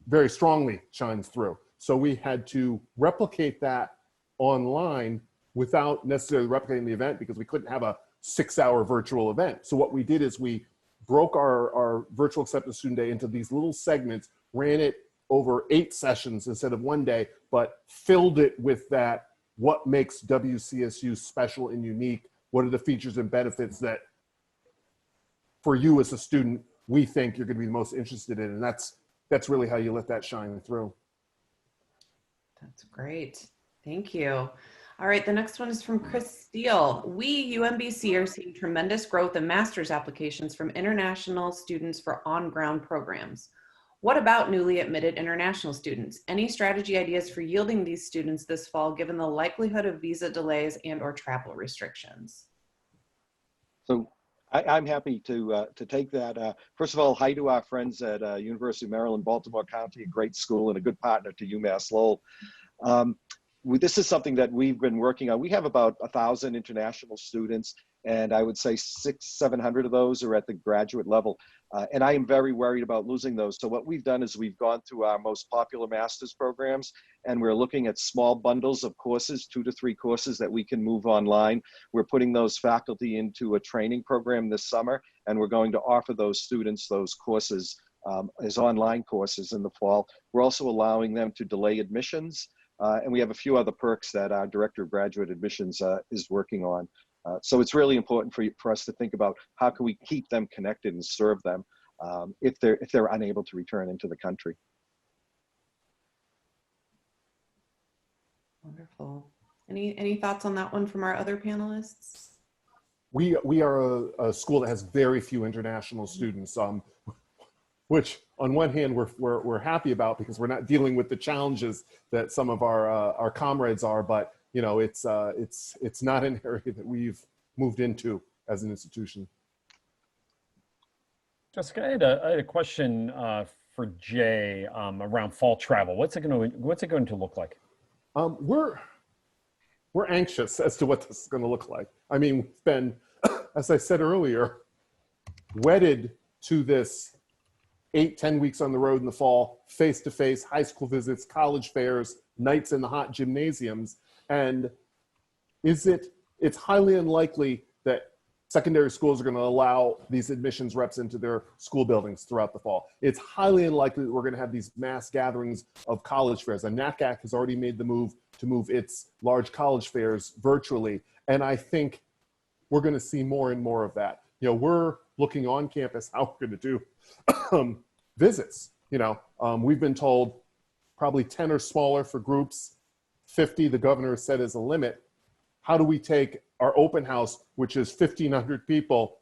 very strongly shines through. So we had to replicate that online without necessarily replicating the event because we couldn't have a 6-hour virtual event. So what we did is we broke our virtual acceptance student day into these little segments, ran it over 8 sessions instead of 1 day, but filled it with that, what makes WCSU special and unique? What are the features and benefits that for you as a student, we think you're gonna be the most interested in? And that's really how you let that shine through. That's great. Thank you. All right, the next one is from Chris Steele. We, UMBC, are seeing tremendous growth in master's applications from international students for on-ground programs. What about newly admitted international students? Any strategy ideas for yielding these students this fall, given the likelihood of visa delays and or travel restrictions? So I'm happy to take that. First of all, hi to our friends at University of Maryland, Baltimore County, a great school and a good partner to Umass Lowell. This is something that we've been working on. We have about 1,000 international students, and I would say 600-700 of those are at the graduate level. And I am very worried about losing those. So what we've done is we've gone through our most popular master's programs, and we're looking at small bundles of courses, 2 to 3 courses that we can move online. We're putting those faculty into a training program this summer, and we're going to offer those students those courses as online courses in the fall. We're also allowing them to delay admissions. And we have a few other perks that our Director of Graduate Admissions is working on. So it's really important for us to think about how can we keep them connected and serve them if they're unable to return into the country. Wonderful. Any thoughts on that one from our other panelists? We are a school that has very few international students, which on one hand we're happy about because we're not dealing with the challenges that some of our comrades are, but you know it's not an area that we've moved into as an institution. Jessica, I had a question for Jay around fall travel. What's it going to look like? We're anxious as to what this is going to look like. I mean, we've been, as I said earlier, wedded to this 8-10 weeks on the road in the fall, face-to-face, high school visits, college fairs, nights in the hot gymnasiums. And it's highly unlikely that secondary schools are going to allow these admissions reps into their school buildings throughout the fall. It's highly unlikely that we're going to have these mass gatherings of college fairs. And NACAC has already made the move to move its large college fairs virtually. And I think we're going to see more and more of that. You know, we're looking on campus how we're going to do visits. You know, we've been told probably 10 or smaller for groups, 50 the governor said is a limit. How do we take our open house, which is 1,500 people,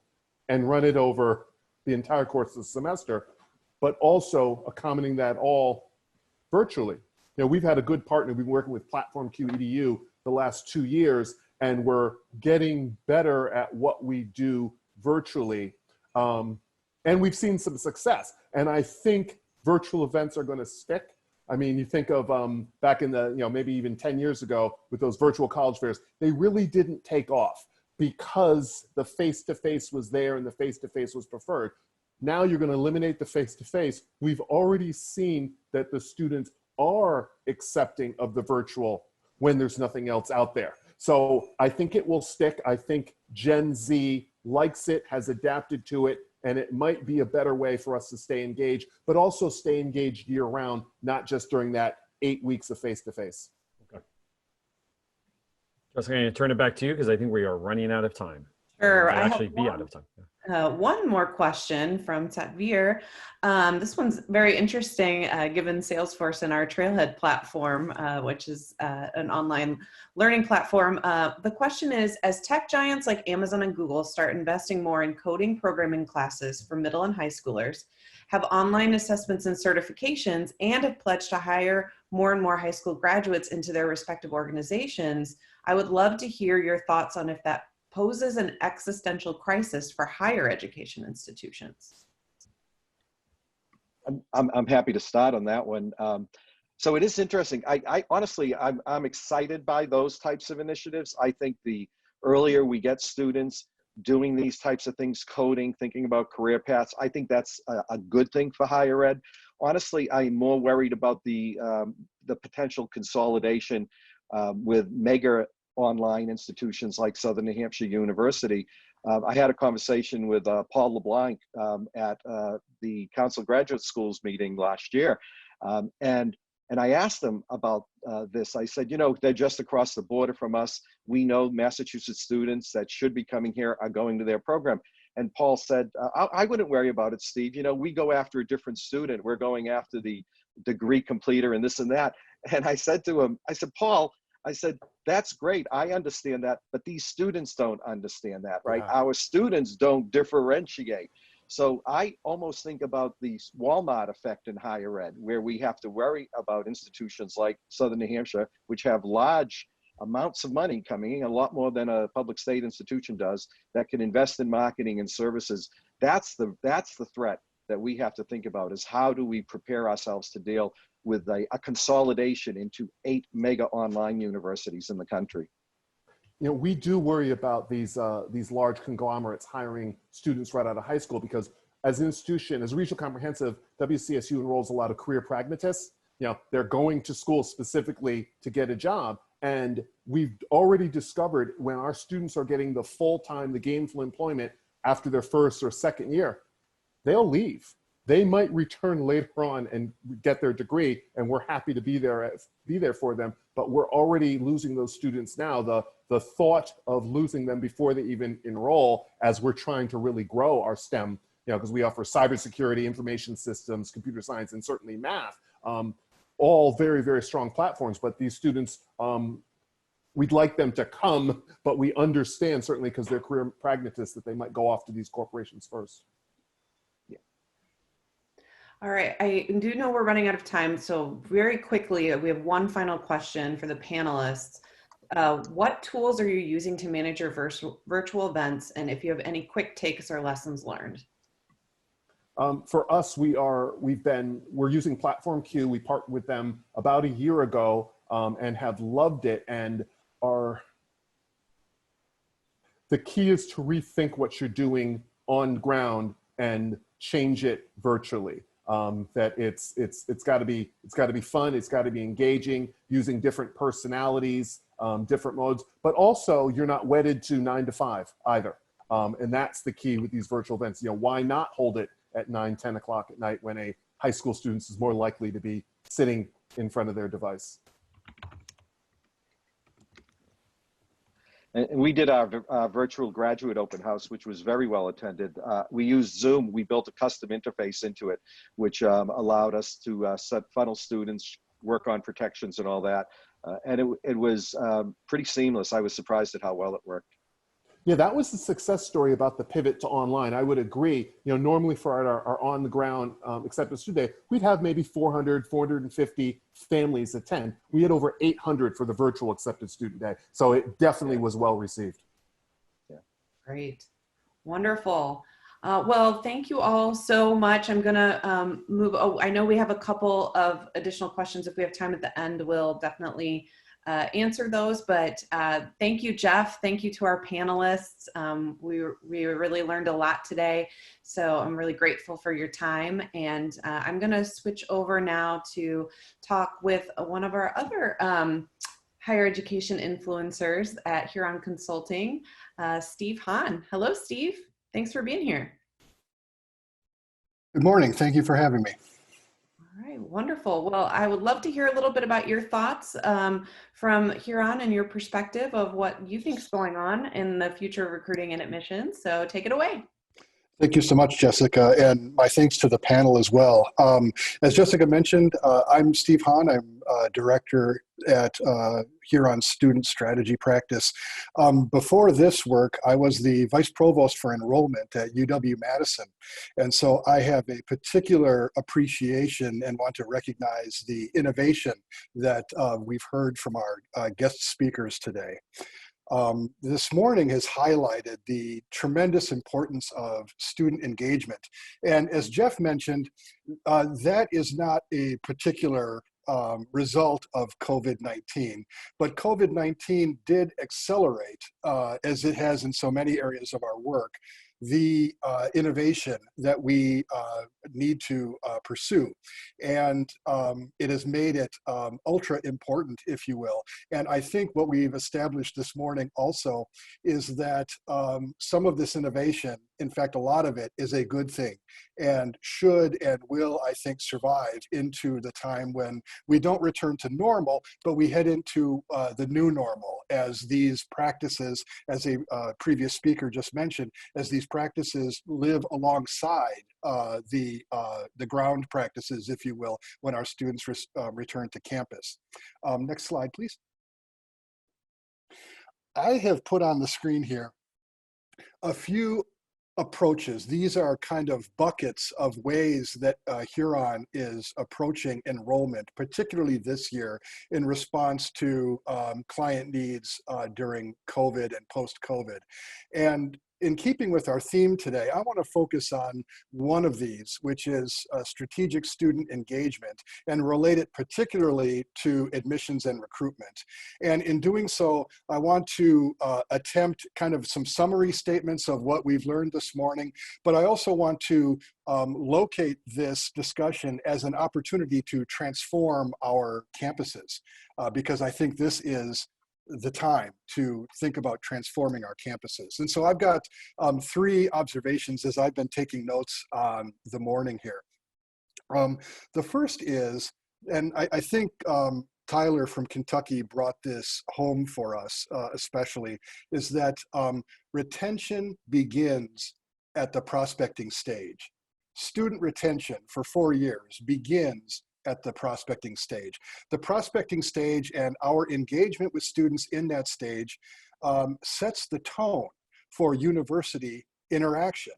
and run it over the entire course of the semester, but also accommodating that all virtually? You know, we've had a good partner. We've been working with Platform Q EDU the last 2 years, and we're getting better at what we do virtually. And we've seen some success. And I think virtual events are going to stick. I mean, you think of back in the, maybe even 10 years ago with those virtual college fairs, they really didn't take off because the face-to-face was there and the face-to-face was preferred. Now you're going to eliminate the face-to-face. We've already seen that the students are accepting of the virtual when there's nothing else out there. So I think it will stick. I think Gen Z likes it, has adapted to it, and it might be a better way for us to stay engaged, but also stay engaged year round, not just during that 8 weeks of face-to-face. Okay. Just going to turn it back to you because I think we are running out of time. Sure. I actually be out of time. One more question from Tatvir. This one's very interesting, given Salesforce and our Trailhead platform, which is an online learning platform. The question is, as tech giants like Amazon and Google start investing more in coding programming classes for middle and high schoolers, have online assessments and certifications, and have pledged to hire more and more high school graduates into their respective organizations, I would love to hear your thoughts on if that poses an existential crisis for higher education institutions. I'm happy to start on that one. So it is interesting. I honestly, I'm excited by those types of initiatives. I think the earlier we get students doing these types of things, coding, thinking about career paths, I think that's a good thing for higher ed. Honestly, I'm more worried about the potential consolidation with mega online institutions like Southern New Hampshire University. I had a conversation with Paul LeBlanc at the Council of Graduate Schools meeting last year. And I asked them about this. I said, they're just across the border from us. We know Massachusetts students that should be coming here are going to their program. And Paul said, I wouldn't worry about it, Steve. We go after a different student. We're going after the degree completer and this and that. And I said to him, I said, Paul, I said, that's great. I understand that, but these students don't understand that, right? Yeah. Our students don't differentiate. So I almost think about the Walmart effect in higher ed, where we have to worry about institutions like Southern New Hampshire, which have large amounts of money coming in, a lot more than a public state institution does, that can invest in marketing and services. That's the threat that we have to think about, is how do we prepare ourselves to deal with a consolidation into 8 mega online universities in the country. We do worry about these large conglomerates hiring students right out of high school, because as an institution, as a regional comprehensive, WCSU enrolls a lot of career pragmatists. They're going to school specifically to get a job. And we've already discovered when our students are getting the full-time, the gainful employment after their first or second year, they'll leave. They might return later on and get their degree, and we're happy to be there for them. But we're already losing those students now. The thought of losing them before they even enroll, as we're trying to really grow our STEM, because we offer cybersecurity, information systems, computer science, and certainly math, all very, very strong platforms. But these students, we'd like them to come, but we understand, certainly because they're career pragmatists, that they might go off to these corporations first. All right, I do know we're running out of time, so very quickly, we have one final question for the panelists. What tools are you using to manage your virtual events, and if you have any quick takes or lessons learned? For us, we're using Platform Q. We partnered with them about a year ago and have loved it. And the key is to rethink what you're doing on ground and change it virtually. That it's got to be fun. It's got to be engaging, using different personalities, different modes, but also you're not wedded to 9 to 5 either. And that's the key with these virtual events. Why not hold it at 9, 10 o'clock at night when a high school student is more likely to be sitting in front of their device? And we did our virtual graduate open house, which was very well attended. We used Zoom. We built a custom interface into it, which allowed us to funnel students, work on protections and all that. And it was pretty seamless. I was surprised at how well it worked. Yeah, that was the success story about the pivot to online. I would agree. Normally for our on the ground acceptance student day, we'd have maybe 400, 450 families attend. We had over 800 for the virtual acceptance student day. So it definitely was well received. Yeah. Great. Wonderful. Well, thank you all so much. I'm going to move. Oh, I know we have a couple of additional questions. If we have time at the end, we'll definitely answer those. But thank you, Jeff. Thank you to our panelists. We really learned a lot today. So I'm really grateful for your time. And I'm going to switch over now to talk with one of our other higher education influencers at Huron Consulting, Steve Hahn. Hello, Steve. Thanks for being here. Good morning. Thank you for having me. All right, wonderful. Well, I would love to hear a little bit about your thoughts from Huron and your perspective of what you think is going on in the future of recruiting and admissions. So take it away. Thank you so much, Jessica, and my thanks to the panel as well. As Jessica mentioned, I'm Steve Hahn. I'm director at Huron Student Strategy Practice. Before this work, I was the vice provost for enrollment at UW-Madison. And so I have a particular appreciation and want to recognize the innovation that we've heard from our guest speakers today. This morning has highlighted the tremendous importance of student engagement. And as Jeff mentioned, that is not a particular result of COVID-19, but COVID-19 did accelerate, as it has in so many areas of our work, the innovation that we need to pursue. And it has made it ultra important, if you will. And I think what we've established this morning also is that some of this innovation, in fact, a lot of it is a good thing and should and will, I think, survive into the time when we don't return to normal, but we head into the new normal as these practices, as a previous speaker just mentioned, as these practices live alongside the ground practices, if you will, when our students return to campus. Next slide, please. I have put on the screen here a few approaches. These are kind of buckets of ways that Huron is approaching enrollment, particularly this year in response to client needs during COVID and post-COVID. And in keeping with our theme today, I want to focus on one of these, which is strategic student engagement, and relate it particularly to admissions and recruitment. And in doing so, I want to attempt kind of some summary statements of what we've learned this morning, but I also want to locate this discussion as an opportunity to transform our campuses, because I think this is the time to think about transforming our campuses. And so I've got three observations as I've been taking notes on the morning here. The first is, and I think Tyler from Kentucky brought this home for us especially, is that retention begins at the prospecting stage. Student retention for 4 years begins at the prospecting stage. The prospecting stage and our engagement with students in that stage sets the tone for university interaction.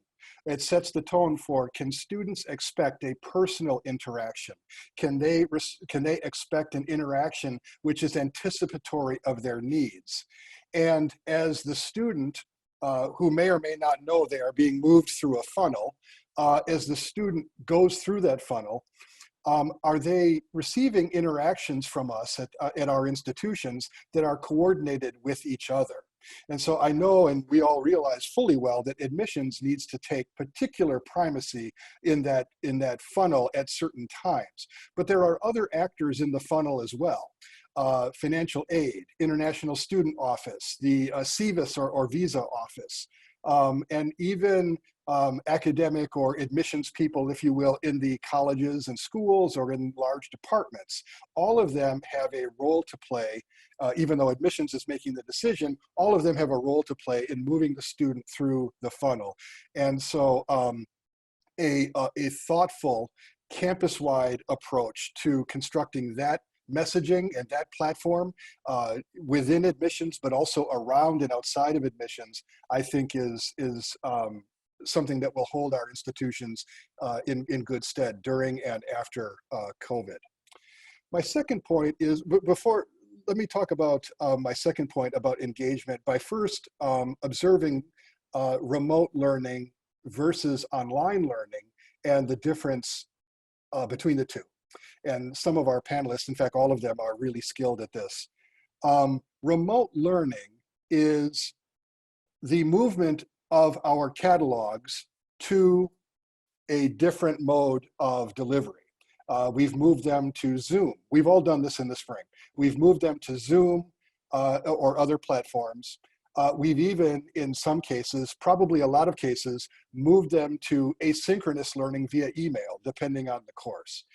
It sets the tone for, can students expect a personal interaction? Can they expect an interaction which is anticipatory of their needs? And as the student, who may or may not know they are being moved through a funnel, as the student goes through that funnel, are they receiving interactions from us at our institutions that are coordinated with each other? And so I know, and we all realize fully well, that admissions needs to take particular primacy in that funnel at certain times. But there are other actors in the funnel as well. Financial aid, International Student Office, the CVIS or Visa Office, and even academic or admissions people, if you will, in the colleges and schools or in large departments. All of them have a role to play, even though admissions is making the decision, all of them have a role to play in moving the student through the funnel. And so a thoughtful campus-wide approach to constructing that messaging and that platform within admissions, but also around and outside of admissions, I think is something that will hold our institutions in good stead during and after COVID. My second point is, let me talk about my second point about engagement by first observing remote learning versus online learning and the difference between the two. And some of our panelists, in fact, all of them are really skilled at this. Remote learning is the movement of our catalogs to a different mode of delivery. We've moved them to Zoom. We've all done this in the spring. We've moved them to Zoom or other platforms. We've even, in some cases, probably a lot of cases, moved them to asynchronous learning via email, depending on the course.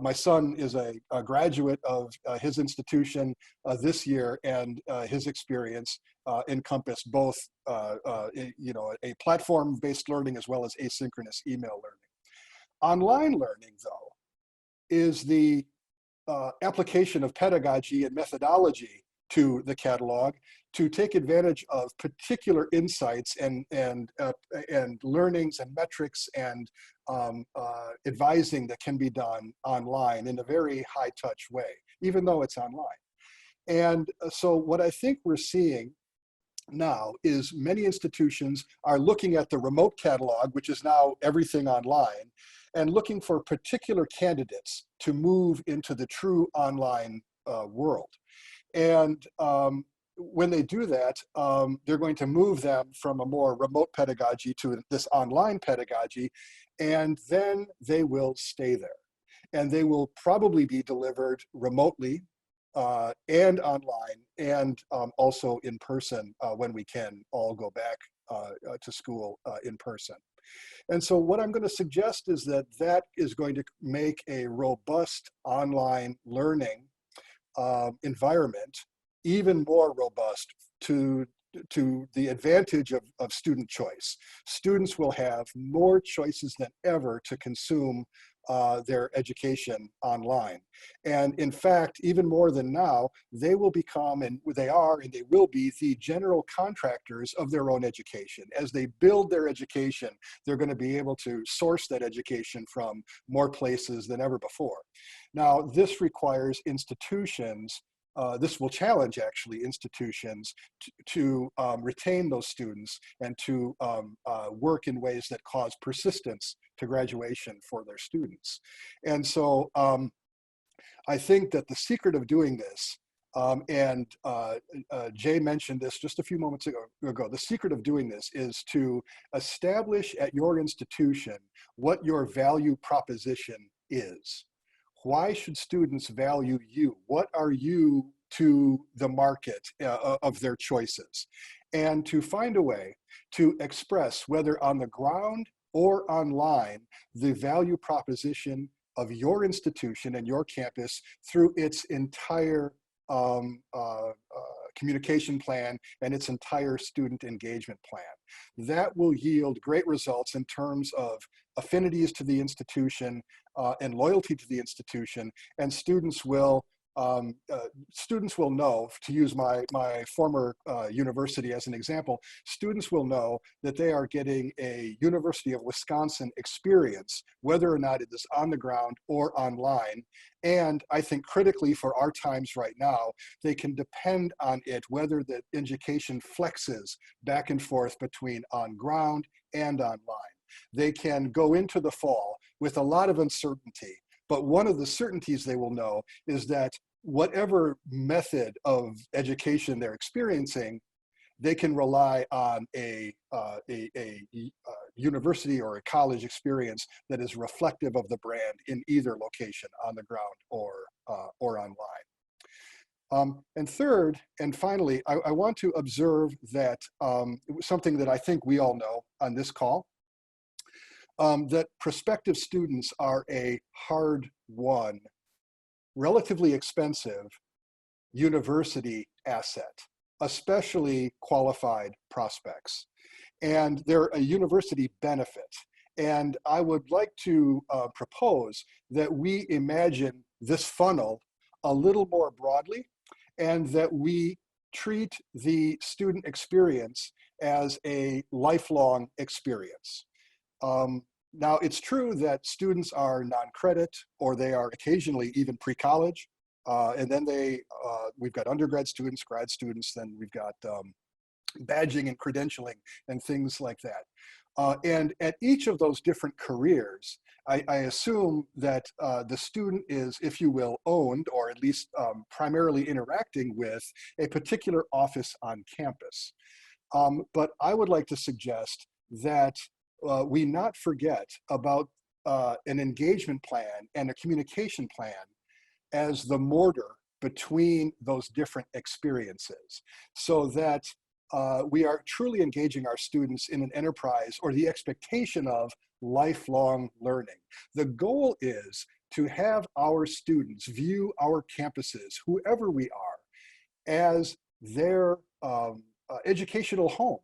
My son is a graduate of his institution this year, and his experience encompassed both a platform-based learning as well as asynchronous email learning. Online learning, though, is the application of pedagogy and methodology to the catalog to take advantage of particular insights and learnings and metrics and advising that can be done online in a very high touch way, even though it's online. And so what I think we're seeing now is many institutions are looking at the remote catalog, which is now everything online, and looking for particular candidates to move into the true online world. And when they do that, they're going to move them from a more remote pedagogy to this online pedagogy, and then they will stay there. And they will probably be delivered remotely and online, and also in person when we can all go back to school in person. And so what I'm going to suggest is that is going to make a robust online learning environment even more robust to the advantage of student choice. Students will have more choices than ever to consume their education online. And in fact, even more than now, they will become, and they are, and they will be the general contractors of their own education. As they build their education, they're going to be able to source that education from more places than ever before. Now, this requires institutions, this will challenge actually institutions to retain those students and to work in ways that cause persistence to graduation for their students. And so I think that the secret of doing this, and Jay mentioned this just a few moments ago, the secret of doing this is to establish at your institution what your value proposition is. Why should students value you? What are you to the market of their choices? And to find a way to express, whether on the ground or online, the value proposition of your institution and your campus through its entire communication plan and its entire student engagement plan. That will yield great results in terms of affinities to the institution and loyalty to the institution, and students will know, to use my former university as an example, students will know that they are getting a University of Wisconsin experience, whether or not it is on the ground or online. And I think critically for our times right now, they can depend on it, whether the education flexes back and forth between on ground and online. They can go into the fall with a lot of uncertainty, but one of the certainties they will know is that whatever method of education they're experiencing, they can rely on a university or a college experience that is reflective of the brand in either location, on the ground or online. And third, and finally, I want to observe that something that I think we all know on this call, that prospective students are a hard-won, relatively expensive university asset, especially qualified prospects. And they're a university benefit. And I would like to propose that we imagine this funnel a little more broadly, and that we treat the student experience as a lifelong experience. Now, it's true that students are non-credit, or they are occasionally even pre-college, and then we've got undergrad students, grad students, then we've got badging and credentialing and things like that. And at each of those different careers, I assume that the student is, if you will, owned, or at least primarily interacting with a particular office on campus. But I would like to suggest that we not forget about an engagement plan and a communication plan as the mortar between those different experiences, so that we are truly engaging our students in an enterprise or the expectation of lifelong learning. The goal is to have our students view our campuses, whoever we are, as their educational home,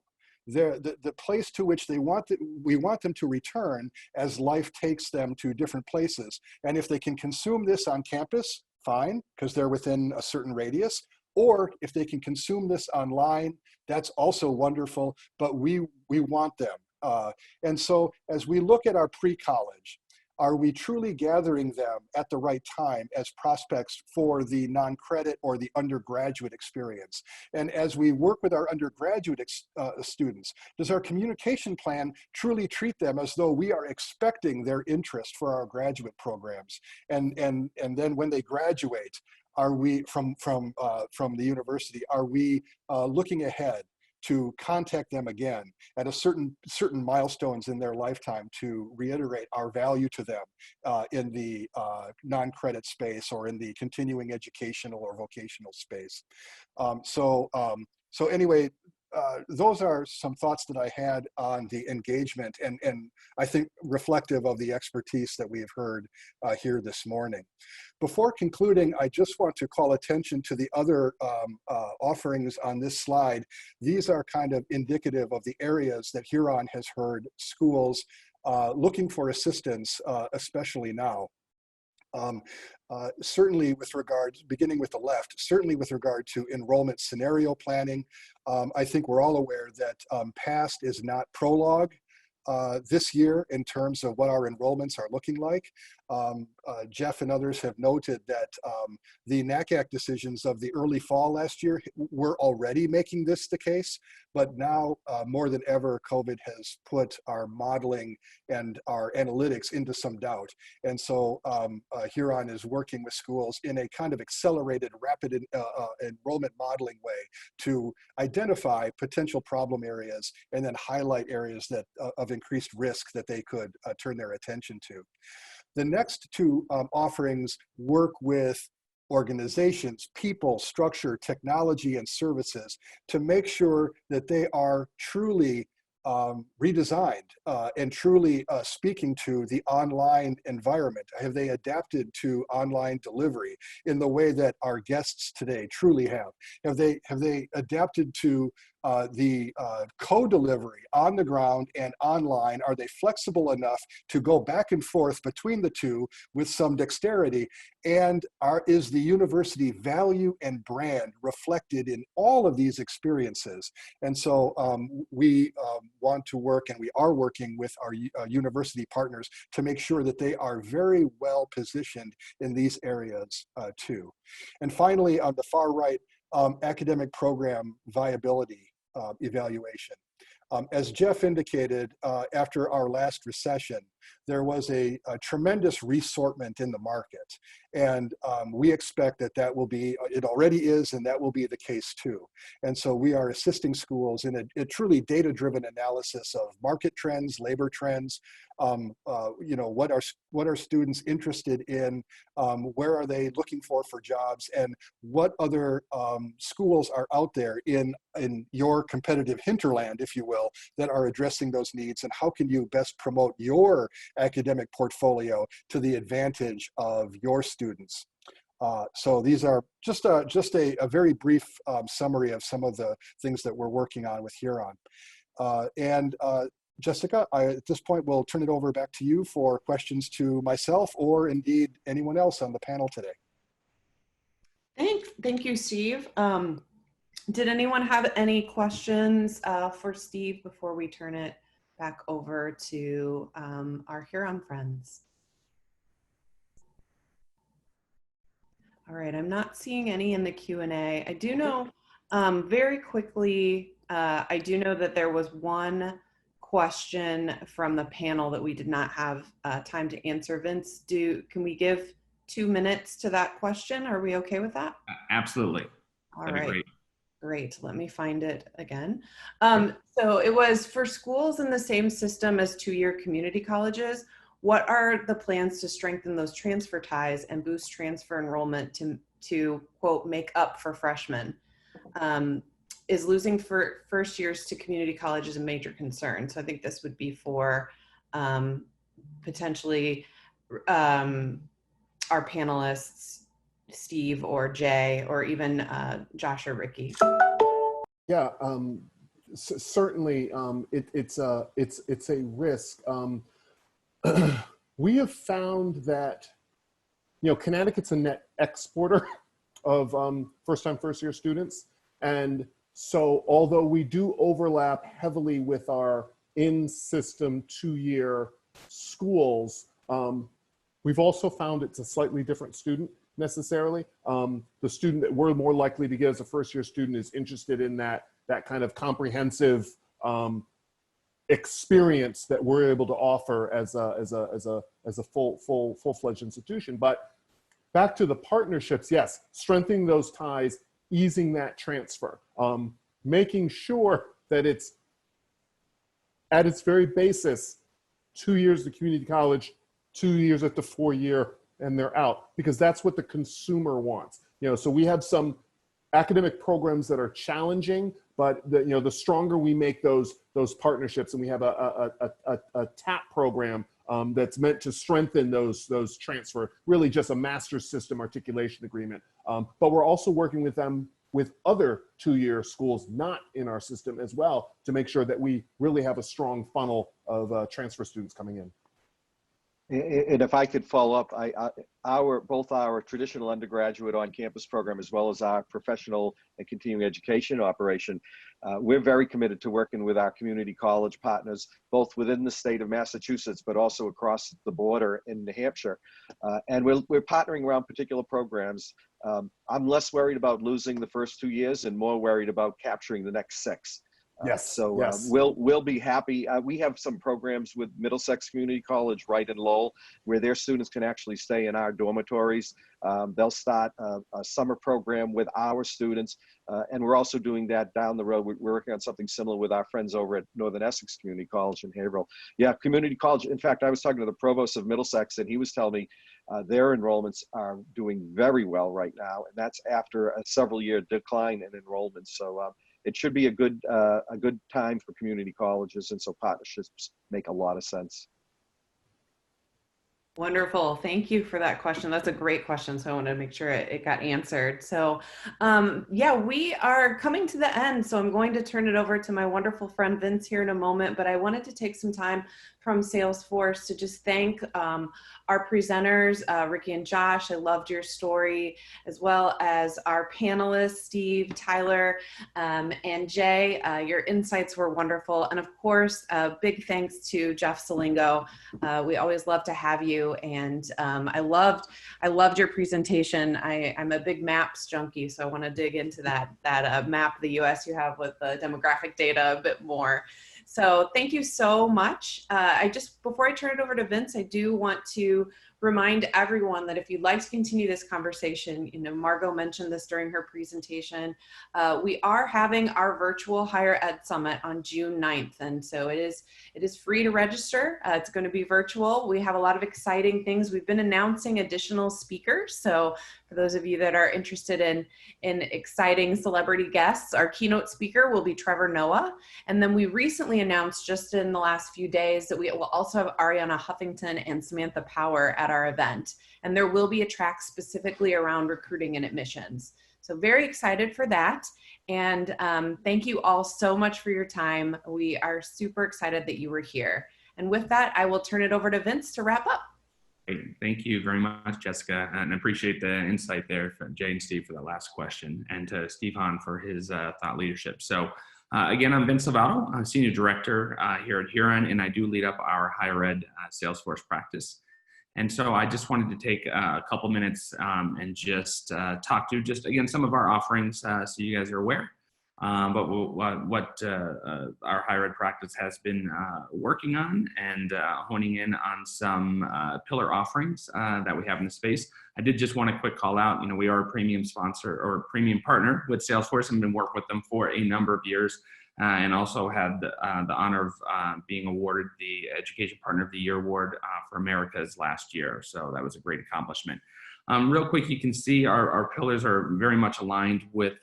the place to which we want them to return as life takes them to different places. And if they can consume this on campus, fine, because they're within a certain radius. Or if they can consume this online, that's also wonderful, but we want them. And so as we look at our pre-college, are we truly gathering them at the right time as prospects for the non-credit or the undergraduate experience? And as we work with our undergraduate students, does our communication plan truly treat them as though we are expecting their interest for our graduate programs? And then when they graduate, are we from the university, are we looking ahead to contact them again at a certain milestones in their lifetime to reiterate our value to them in the non-credit space or in the continuing educational or vocational space? So anyway, those are some thoughts that I had on the engagement, and I think reflective of the expertise that we have heard here this morning. Before concluding, I just want to call attention to the other offerings on this slide. These are kind of indicative of the areas that Huron has heard schools looking for assistance, especially now. Certainly with regard, beginning with the left, certainly with regard to enrollment scenario planning, I think we're all aware that past is not prologue this year in terms of what our enrollments are looking like. Jeff and others have noted that the NACAC decisions of the early fall last year were already making this the case, but now more than ever, COVID has put our modeling and our analytics into some doubt. And so Huron is working with schools in a kind of accelerated, rapid enrollment modeling way to identify potential problem areas and then highlight areas that of increased risk that they could turn their attention to. The next two offerings work with organizations, people, structure, technology, and services to make sure that they are truly redesigned and truly speaking to the online environment. Have they adapted to online delivery in the way that our guests today truly have? Have they adapted to the co-delivery on the ground and online? Are they flexible enough to go back and forth between the two with some dexterity? And is the university value and brand reflected in all of these experiences? And so we want to work, and we are working with our university partners to make sure that they are very well positioned in these areas too. And finally, on the far right, academic program viability evaluation. As Jeff indicated, after our last recession, there was a tremendous resortment in the market. And we expect that that will be, it already is, and that will be the case too. And so we are assisting schools in a truly data-driven analysis of market trends, labor trends, you know, what are students interested in, where are they looking for jobs, and what other schools are out there in your competitive hinterland, if you will, that are addressing those needs, and how can you best promote your academic portfolio to the advantage of your students. So these are just a very brief summary of some of the things that we're working on with Huron. Jessica, at this point, we'll turn it over back to you for questions to myself or indeed anyone else on the panel today. Thank you, Steve. Did anyone have any questions for Steve before we turn it back over to our Huron friends? All right, I'm not seeing any in the Q&A. I do know very quickly, I do know that there was one question from the panel that we did not have time to answer. Vince, can we give 2 minutes to that question? Are we okay with that? Absolutely. All That'd be right. great. Great. Let me find it again. So it was for schools in the same system as two-year community colleges. What are the plans to strengthen those transfer ties and boost transfer enrollment to quote, make up for freshmen? Is losing for first years to community colleges a major concern? So I think this would be for potentially our panelists, Steve or Jay, or even Josh or Ricky. Yeah, certainly it's a risk. We have found that, Connecticut's a net exporter of first-year students. And so although we do overlap heavily with our in-system two-year schools, we've also found it's a slightly different student necessarily. The student that we're more likely to get as a first-year student is interested in that kind of comprehensive experience that we're able to offer as a full-fledged institution. But back to the partnerships, yes, strengthening those ties, easing that transfer, making sure that it's at its very basis, 2 years at community college, 2 years at the 4-year, and they're out, because that's what the consumer wants. So we have some academic programs that are challenging, but the stronger we make those partnerships, and we have a TAP program that's meant to strengthen those transfer, really just a master system articulation agreement. But we're also working with them with other two-year schools not in our system as well, to make sure that we really have a strong funnel of transfer students coming in. And if I could follow up, both our traditional undergraduate on-campus program as well as our professional and continuing education operation, we're very committed to working with our community college partners, both within the state of Massachusetts, but also across the border in New Hampshire. And we're partnering around particular programs. I'm less worried about losing the first 2 years and more worried about capturing the next 6. Yes. Yes. We'll be happy. We have some programs with Middlesex Community College right in Lowell, where their students can actually stay in our dormitories. They'll start a summer program with our students, and we're also doing that down the road. We're working on something similar with our friends over at Northern Essex Community College in Haverhill. Yeah, community college. In fact, I was talking to the provost of Middlesex, and he was telling me their enrollments are doing very well right now, and that's after a several-year decline in enrollment. So. It should be a good time for community colleges, and so partnerships make a lot of sense. Wonderful. Thank you for that question. That's a great question. So I want to make sure it got answered. So yeah, we are coming to the end. So I'm going to turn it over to my wonderful friend Vince here in a moment, but I wanted to take some time from Salesforce to just thank our presenters, Ricky and Josh. I loved your story, as well as our panelists, Steve, Tyler, and Jay. Your insights were wonderful. And of course, big thanks to Jeff Selingo. We always love to have you. And I loved your presentation. I'm a big maps junkie, so I want to dig into that map of the US you have with the demographic data a bit more. So thank you so much. Before I turn it over to Vince, I do want to remind everyone that if you'd like to continue this conversation, Margot mentioned this during her presentation, we are having our virtual Higher Ed Summit on June 9th. And so it is free to register. It's going to be virtual. We have a lot of exciting things. We've been announcing additional speakers. So for those of you that are interested in exciting celebrity guests, our keynote speaker will be Trevor Noah. And then we recently announced just in the last few days that we will also have Ariana Huffington and Samantha Power at our event. And there will be a track specifically around recruiting and admissions. So very excited for that. And thank you all so much for your time. We are super excited that you were here. And with that, I will turn it over to Vince to wrap up. Great. Thank you very much, Jessica, and appreciate the insight there from Jay and Steve for that last question, and to Steve Hahn for his thought leadership. So again, I'm Vince Lovato. I'm Senior Director here at Huron, and I do lead up our higher ed Salesforce practice. And so I just wanted to take a couple minutes and just talk to again, some of our offerings so you guys are aware. but what our higher ed practice has been working on and honing in on some pillar offerings that we have in the space. I did just want to quick call out, we are a premium sponsor or premium partner with Salesforce and been working with them for a number of years, and also had the honor of being awarded the Education Partner of the Year Award for Americas last year. So that was a great accomplishment. Real quick, you can see our pillars are very much aligned with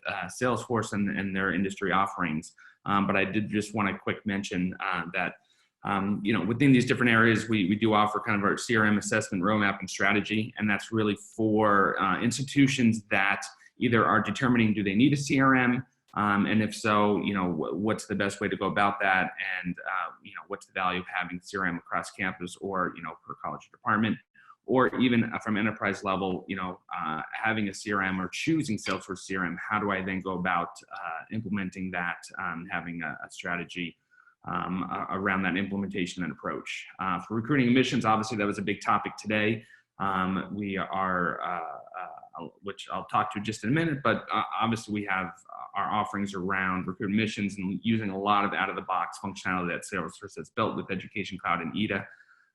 Salesforce and their industry offerings. But I did just want to quick mention that within these different areas, we do offer kind of our CRM assessment roadmap and strategy, and that's really for institutions that either are determining, do they need a CRM, and if so, what's the best way to go about that, and what's the value of having CRM across campus or per college department, or even from enterprise level, having a CRM or choosing Salesforce CRM. How do I then go about implementing that, having a strategy around that implementation and approach. For recruiting admissions, obviously that was a big topic today. We are, which I'll talk to just in a minute, but obviously we have our offerings around recruit admissions and using a lot of out-of-the-box functionality that Salesforce has built with Education Cloud and EDA.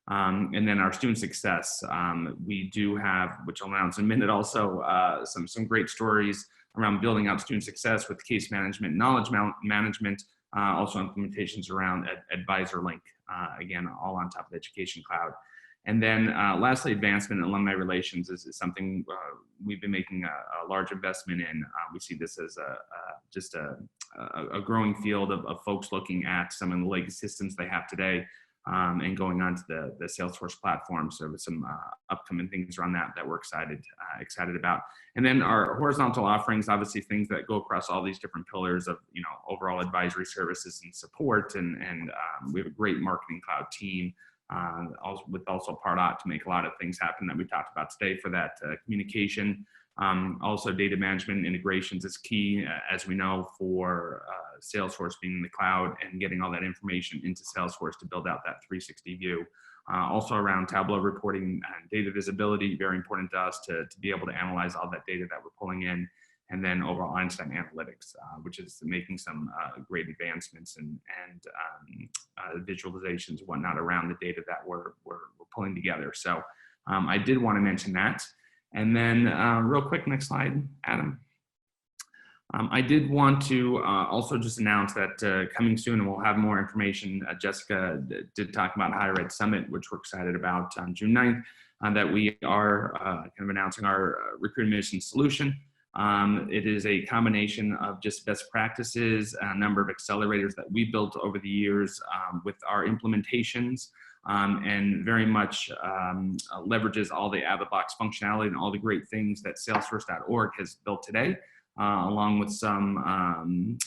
And then our student success, we do have, which I'll announce in a minute, also some great stories around building out student success with case management, knowledge management, also implementations around Advisor Link, again, all on top of Education Cloud. And then lastly, advancement in alumni relations is something we've been making a large investment in. We see this as just a growing field of folks looking at some of the legacy systems they have today, and going on to the Salesforce platform. So with some upcoming things around that we're excited about. And then our horizontal offerings, obviously things that go across all these different pillars of, overall advisory services and support. And we have a great marketing cloud team, also Pardot to make a lot of things happen that we talked about today for that communication. Also data management and integrations is key, as we know, for Salesforce being in the cloud and getting all that information into Salesforce to build out that 360 view. Also around Tableau reporting and data visibility, very important to us to be able to analyze all that data that we're pulling in. And then overall Einstein Analytics, which is making some great advancements and visualizations and whatnot around the data that we're pulling together. So I did want to mention that. And then real quick, next slide, Adam. I did want to also just announce that coming soon, and we'll have more information, Jessica did talk about Higher Ed Summit, which we're excited about on June 9th, that we are kind of announcing our recruit admission solution. It is a combination of just best practices, a number of accelerators that we built over the years with our implementations, and very much leverages all the out-of-the-box functionality and all the great things that Salesforce.org has built today, along with some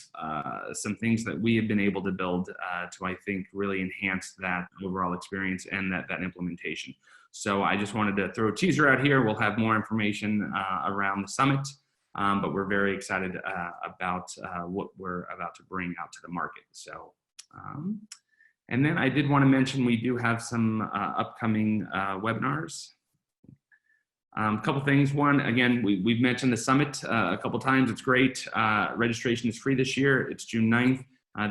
things that we have been able to build to, I think, really enhance that overall experience and that implementation. So I just wanted to throw a teaser out here. We'll have more information around the summit, but we're very excited about what we're about to bring out to the market. So, and then I did want to mention we do have some upcoming webinars. A couple things. One, again, we've mentioned the summit a couple times. It's great. Registration is free this year. It's June 9th.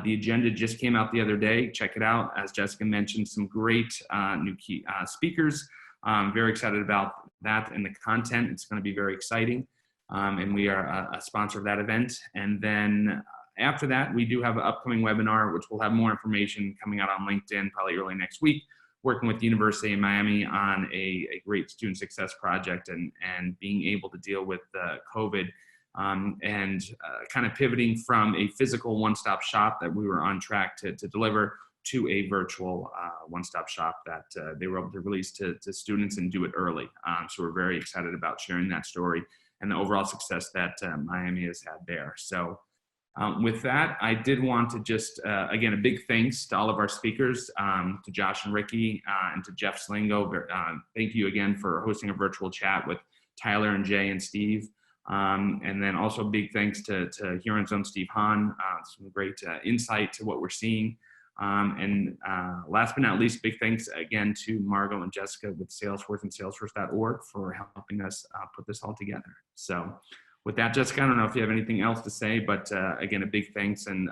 The agenda just came out the other day. Check it out. As Jessica mentioned, some great new key speakers. Very excited about that and the content. It's going to be very exciting. And we are a sponsor of that event. And then after that, we do have an upcoming webinar, which will have more information coming out on LinkedIn probably early next week, working with the University of Miami on a great student success project and being able to deal with COVID and kind of pivoting from a physical one-stop shop that we were on track to deliver to a virtual one-stop shop that they were able to release to students and do it early. So we're very excited about sharing that story and the overall success that Miami has had there. So with that, I did want to just, again, a big thanks to all of our speakers, to Josh and Ricky, and to Jeff Selingo. Thank you again for hosting a virtual chat with Tyler and Jay and Steve. And then also big thanks to Huron's own Steve Hahn, some great insight to what we're seeing. And last but not least, big thanks again to Margot and Jessica with Salesforce and Salesforce.org for helping us put this all together. So with that, Jessica, I don't know if you have anything else to say, but again, a big thanks, and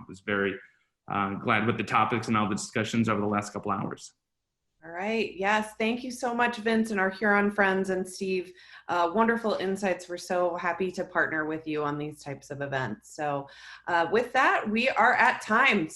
was very glad with the topics and all the discussions over the last couple hours. All right. Yes. Thank you so much, Vince, and our Huron friends, and Steve. Wonderful insights. We're so happy to partner with you on these types of events. So with that, we are at time.